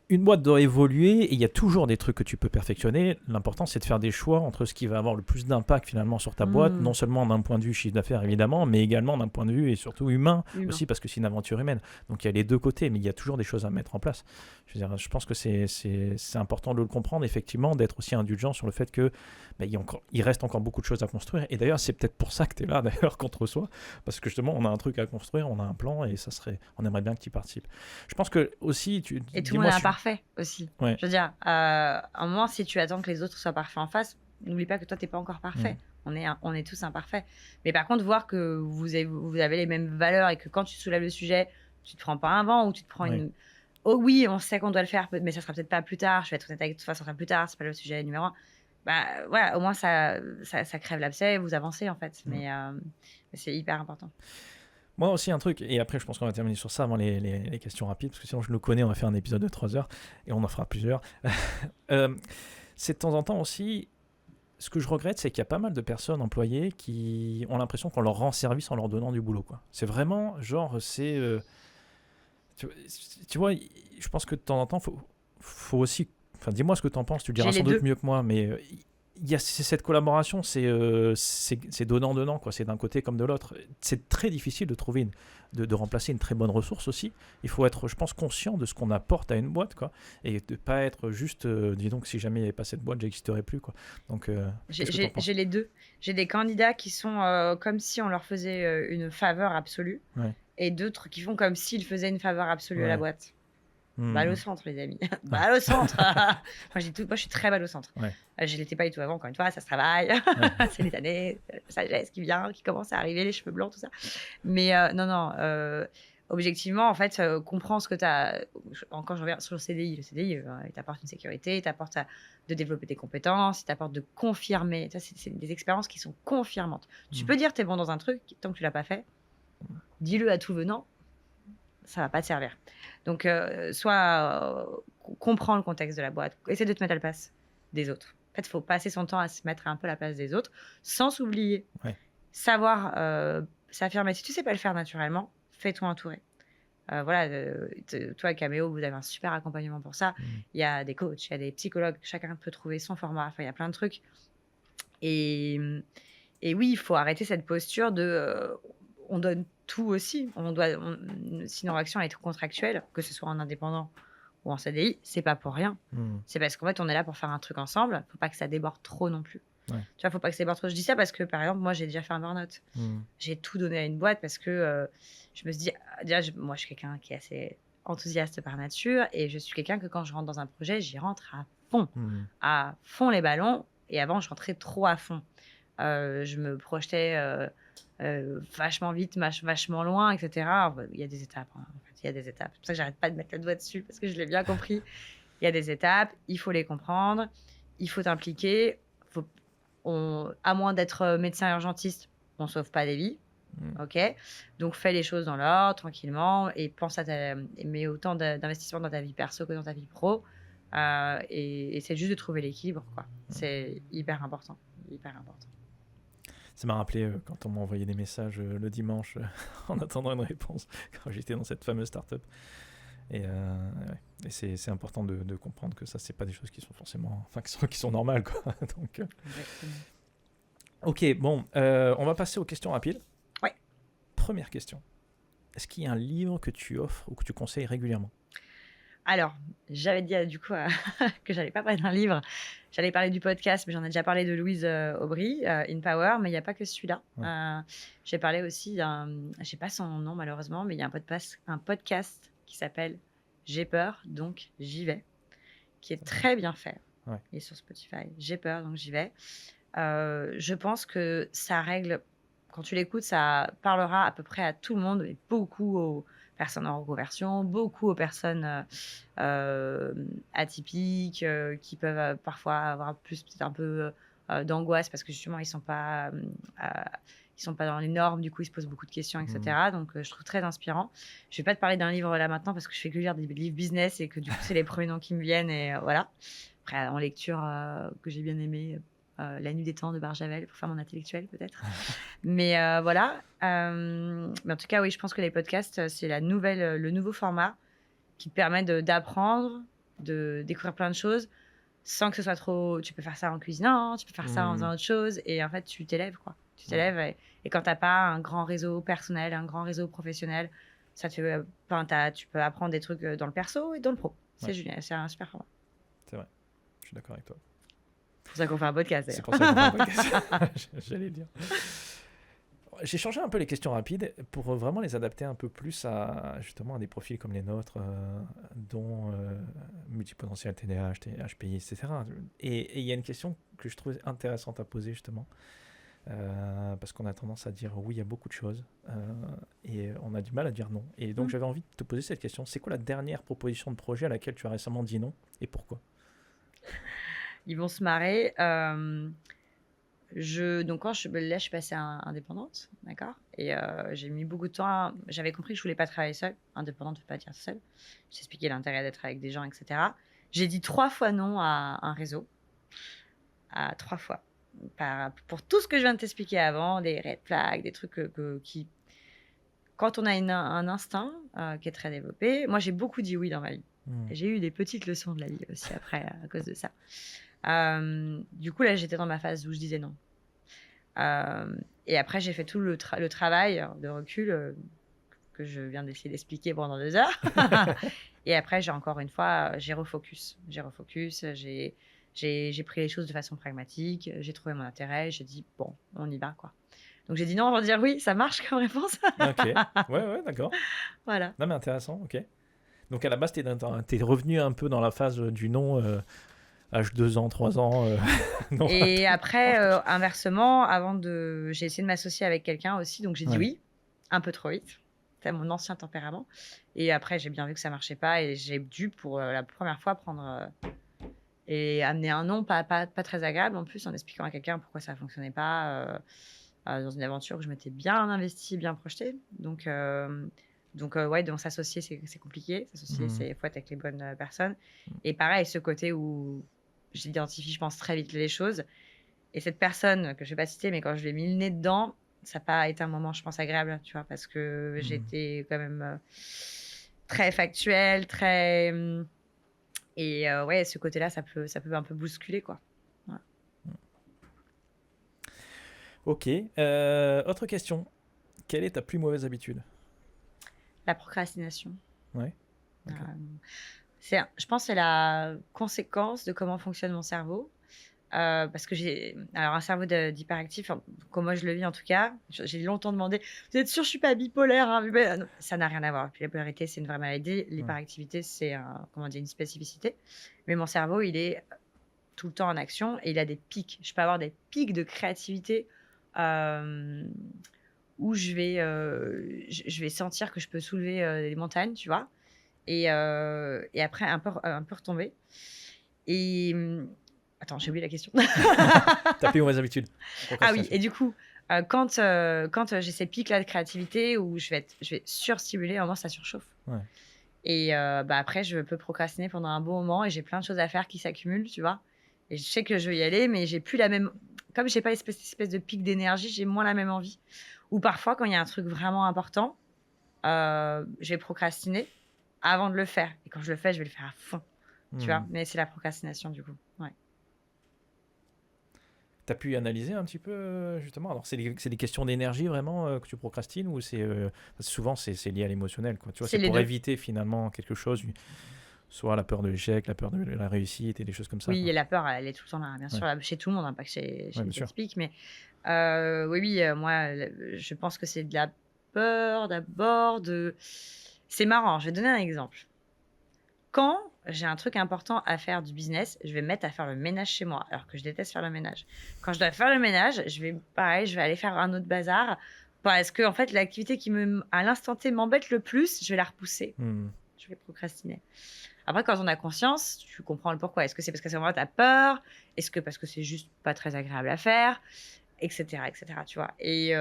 une boîte doit évoluer, et il y a toujours des trucs que tu peux perfectionner. L'important, c'est de faire des choix entre ce qui va avoir le plus d'impact finalement sur ta boîte, non seulement d'un point de vue chiffre d'affaires, évidemment, mais également d'un point de vue, et surtout humain. Aussi, parce que c'est une aventure humaine. Donc il y a les deux côtés, mais il y a toujours des choses à mettre en place. Je pense que c'est important de le comprendre, effectivement, d'être aussi indulgent sur le fait que il reste encore beaucoup de choses à construire. Et d'ailleurs, c'est peut-être pour ça que tu es là, d'ailleurs, qu'on te reçoit, parce que justement, on a un truc à construire, on a un plan, et on aimerait bien que tu y participes. Je pense que aussi... Et tout le monde est imparfait aussi. Ouais. Je veux dire, à un moment, si tu attends que les autres soient parfaits en face, n'oublie pas que toi, tu n'es pas encore parfait. On est tous imparfaits. Mais par contre, voir que vous avez les mêmes valeurs, et que quand tu soulèves le sujet, tu ne te prends pas un vent, ou tu te prends une... Oh oui, on sait qu'on doit le faire, mais ça sera peut-être pas plus tard. Je vais être honnête avec toi, ça sera plus tard, c'est pas le sujet numéro 1. Bah voilà, au moins ça crève l'abcès, vous avancez en fait. Mais c'est hyper important. Moi aussi un truc, et après je pense qu'on va terminer sur ça avant les questions rapides, parce que sinon je le connais, on va faire un épisode de 3 heures, et on en fera plusieurs. C'est de temps en temps aussi, ce que je regrette, c'est qu'il y a pas mal de personnes employées qui ont l'impression qu'on leur rend service en leur donnant du boulot, quoi. C'est vraiment, genre, tu vois, je pense que de temps en temps, faut aussi... Enfin, dis-moi ce que tu en penses, tu le diras sans doute mieux que moi, mais c'est cette collaboration, c'est donnant-donnant, quoi. C'est d'un côté comme de l'autre. C'est très difficile de trouver de remplacer une très bonne ressource aussi. Il faut être, je pense, conscient de ce qu'on apporte à une boîte, quoi, et de ne pas être juste, dis donc, si jamais il n'y avait pas cette boîte, j'existerais plus, quoi. Donc, j'ai les deux. J'ai des candidats qui sont comme si on leur faisait une faveur absolue, et d'autres qui font comme s'ils faisaient une faveur absolue à la boîte. Balle au centre, les amis. Balle au centre. Moi, je suis très balle au centre. Je l'étais pas du tout avant, encore une fois, ça se travaille. C'est les années, la sagesse qui vient, qui commence à arriver, les cheveux blancs, tout ça. Mais non. Objectivement, en fait, comprends ce que tu as. Encore, je reviens sur le CDI. Le CDI, il t'apporte une sécurité, il t'apporte de développer tes compétences, il t'apporte de confirmer. C'est des expériences qui sont confirmantes. Tu peux dire que tu es bon dans un truc, tant que tu l'as pas fait, dis-le à tout venant, ça va pas te servir. Donc, soit comprends le contexte de la boîte, essaie de te mettre à la place des autres. En fait, il faut passer son temps à se mettre un peu à la place des autres, sans s'oublier. Ouais. Savoir s'affirmer. Si tu sais pas le faire naturellement, fais-toi entourer. Voilà, toi, Caméo, vous avez un super accompagnement pour ça. Il y a des coachs, il y a des psychologues, chacun peut trouver son format. Enfin, il y a plein de trucs. Et oui, il faut arrêter cette posture de on donne tout aussi. Si nos réactions est contractuelle, que ce soit en indépendant ou en CDI, c'est pas pour rien. C'est parce qu'en fait, on est là pour faire un truc ensemble. Faut pas que ça déborde trop non plus. Ouais. Tu vois, faut pas que ça déborde trop. Je dis ça parce que, par exemple, moi, j'ai déjà fait un burn-out. J'ai tout donné à une boîte parce que je me suis dit, déjà, moi, je suis quelqu'un qui est assez enthousiaste par nature et je suis quelqu'un que quand je rentre dans un projet, j'y rentre à fond les ballons. Et avant, je rentrais trop à fond. Je me projetais vachement vite, vachement loin, etc. Il y a des étapes. En fait, il y a des étapes. C'est pour ça que j'arrête pas de mettre le doigt dessus parce que je l'ai bien compris. Il y a des étapes, il faut les comprendre, il faut t'impliquer. À moins d'être médecin urgentiste, on sauve pas des vies. Ok, donc fais les choses dans l'ordre, tranquillement, et pense mets autant d'investissement dans ta vie perso que dans ta vie pro, et essaie juste de trouver l'équilibre, quoi. C'est hyper important, hyper important. Ça m'a rappelé quand on m'a envoyé des messages le dimanche en attendant une réponse quand j'étais dans cette fameuse start-up. Et c'est important de comprendre que ça, c'est pas des choses qui sont forcément, qui sont normales, quoi. Donc, Exactement. ok, bon, on va passer aux questions rapides. Ouais. Première question. Est-ce qu'il y a un livre que tu offres ou que tu conseilles régulièrement? Alors, j'avais dit du coup que j'allais pas parler d'un livre, j'allais parler du podcast, mais j'en ai déjà parlé de Louise Aubry, In Power, mais il n'y a pas que celui-là. Ouais. J'ai parlé aussi je sais pas son nom malheureusement, mais il y a un podcast qui s'appelle J'ai peur, donc j'y vais, qui est très bien fait. Ouais. Il est sur Spotify. J'ai peur, donc j'y vais. Je pense que ça règle, quand tu l'écoutes, ça parlera à peu près à tout le monde, et beaucoup aux personnes en reconversion, beaucoup aux personnes atypiques qui peuvent parfois avoir peut-être un peu d'angoisse parce que justement ils sont pas dans les normes, du coup ils se posent beaucoup de questions, etc. Donc je trouve très inspirant. Je vais pas te parler d'un livre là maintenant parce que je fais que lire des livres business et que du coup c'est les premiers noms qui me viennent, et voilà. Après en lecture que j'ai bien aimé, La Nuit des Temps de Barjavel pour faire mon intellectuel peut-être. Mais voilà. Mais en tout cas, oui, je pense que les podcasts, c'est le nouveau format qui te permet d'apprendre, de découvrir plein de choses sans que ce soit trop. Tu peux faire ça en cuisinant, tu peux faire ça en faisant autre chose, et en fait, tu t'élèves, quoi. Tu t'élèves, et quand t'as pas un grand réseau personnel, un grand réseau professionnel, ça te fait. Tu peux apprendre des trucs dans le perso et dans le pro. C'est génial, c'est un super format. C'est vrai, je suis d'accord avec toi. C'est pour ça qu'on fait un podcast, d'ailleurs. C'est pour ça qu'on fait un podcast. J'allais dire. J'ai changé un peu les questions rapides pour vraiment les adapter un peu plus à justement à des profils comme les nôtres, dont multipotentiel, TDAH, HPI, etc. Et il y a une question que je trouvais intéressante à poser justement, parce qu'on a tendance à dire oui à beaucoup de choses, et on a du mal à dire non. Et donc j'avais envie de te poser cette question. C'est quoi la dernière proposition de projet à laquelle tu as récemment dit non, et pourquoi? Ils vont se marrer. Donc là, je suis passée indépendante, d'accord. Et j'ai mis beaucoup de temps. J'avais compris que je voulais pas travailler seule. Indépendante ne veut pas dire seule. Je t'expliquais l'intérêt d'être avec des gens, etc. J'ai dit 3 fois non à un réseau. 3 fois. Pour tout ce que je viens de t'expliquer avant, des red flags, des trucs qui... Quand on a un instinct qui est très développé, moi j'ai beaucoup dit oui dans ma vie. Et j'ai eu des petites leçons de la vie aussi après à cause de ça. Du coup, là, j'étais dans ma phase où je disais non. Et après, j'ai fait tout le travail de recul que je viens d'essayer d'expliquer pendant 2 heures. Et après, j'ai refocus. J'ai pris les choses de façon pragmatique. J'ai trouvé mon intérêt. J'ai dit, bon, on y va, quoi. Donc, j'ai dit non avant de dire oui. Ça marche comme réponse. Ok, ouais, d'accord. Voilà. Non, mais intéressant, ok. Donc, à la base, t'es revenu un peu dans la phase du non... âge 2 ans, 3 ans. Non, et après, inversement, j'ai essayé de m'associer avec quelqu'un aussi, donc j'ai dit oui, un peu trop vite. C'est mon ancien tempérament. Et après, j'ai bien vu que ça marchait pas, et j'ai dû, pour la première fois, prendre et amener un non pas très agréable en plus, en expliquant à quelqu'un pourquoi ça fonctionnait pas. dans une aventure où je m'étais bien investie, bien projetée. Ouais, donc s'associer, c'est compliqué. S'associer, Mhm. il faut être avec les bonnes personnes. Et pareil, ce côté où j'identifie, je pense, très vite les choses. Et cette personne, que je vais pas citer, mais quand je lui ai mis le nez dedans, ça n'a pas été un moment, je pense, agréable, tu vois, parce que j'étais quand même très factuelle, très... et ouais, ce côté-là, ça peut un peu bousculer, quoi. Voilà. Ok. Autre question. Quelle est ta plus mauvaise habitude? La procrastination. Ouais. Ok. Je pense que c'est la conséquence de comment fonctionne mon cerveau. Parce que j'ai alors un cerveau d'hyperactif, enfin, comme moi je le vis en tout cas. J'ai longtemps demandé: «Vous êtes sûr que je suis pas bipolaire, hein?» Mais non, ça n'a rien à voir. Puis la polarité, c'est une vraie maladie. L'hyperactivité, c'est comment dire, une spécificité. Mais mon cerveau, il est tout le temps en action et il a des pics. Je peux avoir des pics de créativité, hem, où je vais sentir que je peux soulever, des montagnes, tu vois? Et après un peu retomber. Et attends, j'ai oublié la question. Ta plus mauvaise habitude? Ah oui, Procrastination. et du coup, quand j'ai ces pics-là de créativité où je vais surstimuler, vraiment ça surchauffe. Ouais. Et après, je peux procrastiner pendant un bon moment et j'ai plein de choses à faire qui s'accumulent, tu vois? Et je sais que je veux y aller, mais j'ai plus la même, comme j'ai pas espèce de pic d'énergie, j'ai moins la même envie. Ou parfois, quand il y a un truc vraiment important, je vais procrastiner avant de le faire. Et quand je le fais, je vais le faire à fond, tu vois? Mais c'est la procrastination, du coup. Ouais. T'as pu analyser un petit peu, justement? Alors, c'est des questions d'énergie vraiment que tu procrastines, ou parce que souvent c'est lié à l'émotionnel, quoi. Tu vois, C'est c'est les pour 2. éviter finalement quelque chose, soit la peur de l'échec, la peur de la réussite et des choses comme ça, Oui, quoi. et la peur, elle est tout le temps là, bien Ouais, sûr, chez tout le monde, hein, pas que chez ouais, bien les sûr. atypiques. Mais oui, moi, je pense que c'est de la peur d'abord de... C'est marrant, je vais donner un exemple. Quand j'ai un truc important à faire du business, je vais me mettre à faire le ménage chez moi, alors que je déteste faire le ménage. Quand je dois faire le ménage, pareil, je vais aller faire un autre bazar, parce que en fait, l'activité qui à l'instant T m'embête le plus, je vais la repousser. Je vais procrastiner. Après, quand on a conscience, tu comprends le pourquoi. Est-ce que c'est parce qu'à ce moment-là, tu as peur? Est-ce que parce que c'est juste pas très agréable à faire? Etc., etc., tu vois? Et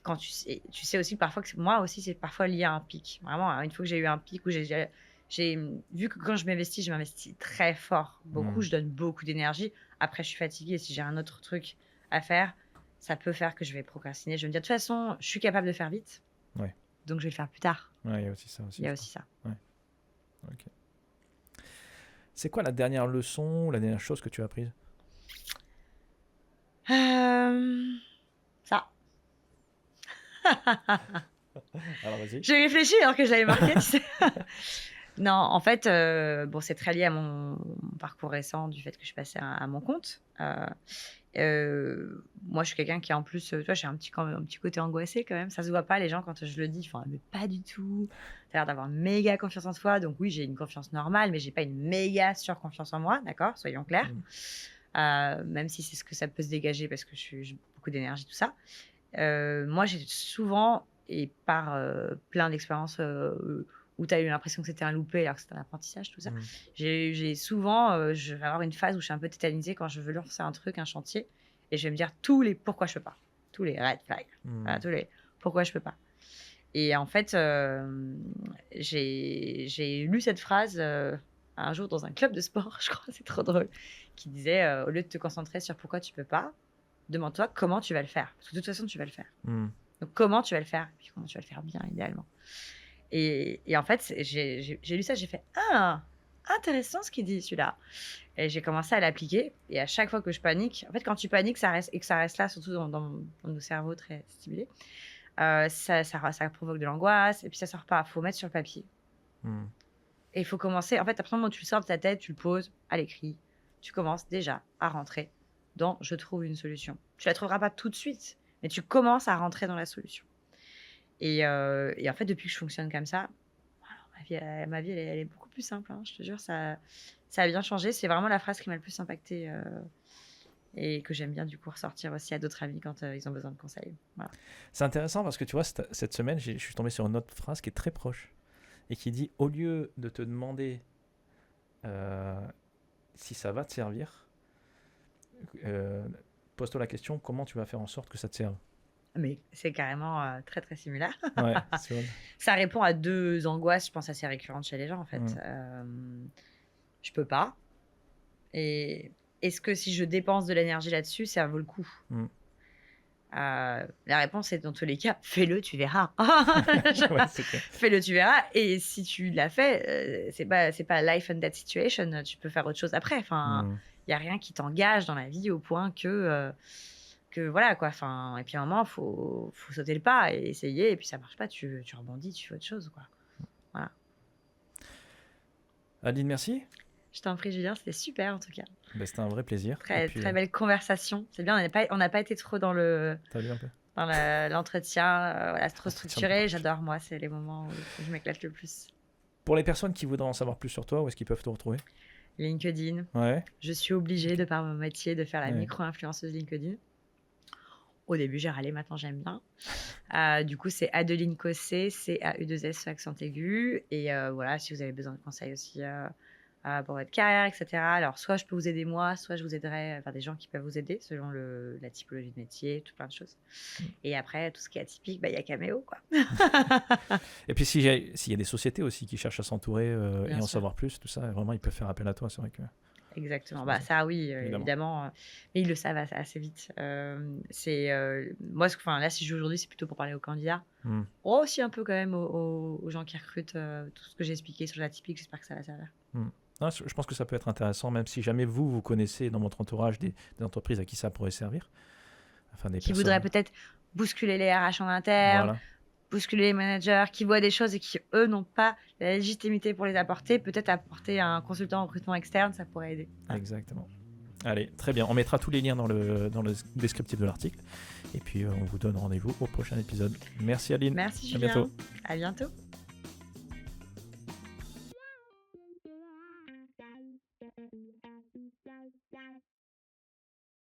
quand tu sais aussi parfois que moi aussi, c'est parfois lié à un pic. Vraiment, hein, une fois que j'ai eu un pic où j'ai vu que quand je m'investis très fort, beaucoup, je donne beaucoup d'énergie. Après, je suis fatiguée. Si j'ai un autre truc à faire, ça peut faire que je vais procrastiner. Je vais me dire, de toute façon, je suis capable de faire vite, Ouais. donc je vais le faire plus tard. Ouais, il y a aussi ça aussi, Il y a je aussi crois. ça. Ouais. Ok. C'est quoi la dernière leçon, la dernière chose que tu as apprise? Ça. Alors, vas-y. J'ai réfléchi alors que je l'avais marqué, tu sais. Non, en fait, bon, c'est très lié à mon parcours récent du fait que je suis passée à mon compte. Moi, je suis quelqu'un qui, en plus, tu vois, j'ai quand même un petit côté angoissé quand même. Ça se voit pas, les gens, quand je le dis, ils font: «Ah mais pas du tout, tu as l'air d'avoir méga confiance en toi». Donc oui, j'ai une confiance normale, mais j'ai pas une méga surconfiance en moi, d'accord? Soyons clairs. Même si c'est ce que ça peut se dégager parce que j'ai beaucoup d'énergie, tout ça. Moi, j'ai souvent, et par plein d'expériences où tu as eu l'impression que c'était un loupé alors que c'était un apprentissage, tout ça, j'ai souvent, je vais avoir une phase où je suis un peu tétanisée quand je veux lancer un truc, un chantier, et je vais me dire tous les pourquoi je peux pas, tous les red flags, voilà, tous les pourquoi je peux pas. Et en fait, j'ai lu cette phrase un jour dans un club de sport, je crois, c'est trop drôle, qui disait au lieu de te concentrer sur pourquoi tu peux pas, demande-toi comment tu vas le faire. Parce que de toute façon, tu vas le faire. Donc, comment tu vas le faire? Et puis, comment tu vas le faire bien, idéalement. Et en fait, j'ai lu ça, j'ai fait: «Ah, intéressant ce qu'il dit, celui-là». Et j'ai commencé à l'appliquer. Et à chaque fois que je panique, en fait, quand tu paniques, ça reste, et que ça reste là, surtout dans nos cerveaux très stimulés, ça provoque de l'angoisse. Et puis, ça sort pas. Il faut mettre sur le papier. Et il faut commencer. En fait, à partir du moment où tu le sors de ta tête, tu le poses à l'écrit. Tu commences déjà à rentrer dans je trouve une solution. Tu la trouveras pas tout de suite, mais tu commences à rentrer dans la solution. Et en fait, depuis que je fonctionne comme ça, ma vie elle est beaucoup plus simple, hein, je te jure, ça a bien changé. C'est vraiment la phrase qui m'a le plus impactée et que j'aime bien du coup ressortir aussi à d'autres amis quand ils ont besoin de conseils. Voilà. C'est intéressant parce que tu vois, cette semaine, je suis tombé sur une autre phrase qui est très proche et qui dit, au lieu de te demander si ça va te servir, pose-toi la question, comment tu vas faire en sorte que ça te serve. Mais c'est carrément très, très similaire. Ouais, c'est vrai. Ça répond à 2 angoisses, je pense, assez récurrentes chez les gens, en fait. Je peux pas. Et est-ce que si je dépense de l'énergie là-dessus, ça vaut le coup? La réponse est dans tous les cas, fais-le, tu verras. Genre, Ouais, c'est clair. fais-le, tu verras. Et si tu l'as fait, c'est pas life and death situation. Tu peux faire autre chose après. Enfin, il y a rien qui t'engage dans la vie au point que voilà quoi. Enfin, et puis à un moment, faut sauter le pas et essayer. Et puis ça marche pas, tu rebondis, tu fais autre chose, quoi. Voilà. Adeline, merci. Je t'en prie, Julien, c'était super en tout cas. Ben, c'était un vrai plaisir. Très, Et puis, très belle conversation. C'est bien, on n'a pas été trop dans t'as vu un peu l'entretien. Voilà, c'est trop Entretien de structuré. coach. J'adore, moi, c'est les moments où je m'éclate le plus. Pour les personnes qui voudraient en savoir plus sur toi, où est-ce qu'ils peuvent te retrouver? LinkedIn. Ouais. Je suis obligée, de par mon métier, de faire la Ouais. micro-influenceuse LinkedIn. Au début, j'ai râlé, maintenant j'aime bien. Du coup, c'est Adeline Cossé, CAU2S accent aigu. Et voilà, si vous avez besoin de conseils aussi pour votre carrière, etc. Alors, soit je peux vous aider moi, soit je vous aiderai, des gens qui peuvent vous aider selon la typologie de métier, tout plein de choses. Et après, tout ce qui est atypique, il y a Caméo, quoi. Et puis s'il y a des sociétés aussi qui cherchent à s'entourer et en sûr. savoir plus, tout ça, vraiment, ils peuvent faire appel à toi. C'est vrai que Exactement. C'est Ça, oui, évidemment. évidemment. Mais ils le savent assez vite. Moi, là, si je joue aujourd'hui, c'est plutôt pour parler aux candidats. Aussi un peu quand même aux gens qui recrutent. Tout ce que j'ai expliqué sur l'atypique, j'espère que ça va servir. Non, je pense que ça peut être intéressant, même si jamais vous connaissez dans votre entourage des entreprises à qui ça pourrait servir. Enfin, des Qui personnes. voudraient peut-être bousculer les RH en interne, Voilà. bousculer les managers, qui voient des choses et qui, eux, n'ont pas la légitimité pour les apporter. Peut-être apporter un consultant en recrutement externe, ça pourrait aider. Voilà. Exactement. Allez, très bien. On mettra tous les liens dans le descriptif de l'article. Et puis, on vous donne rendez-vous au prochain épisode. Merci Aline. Merci À Julien. bientôt. À bientôt.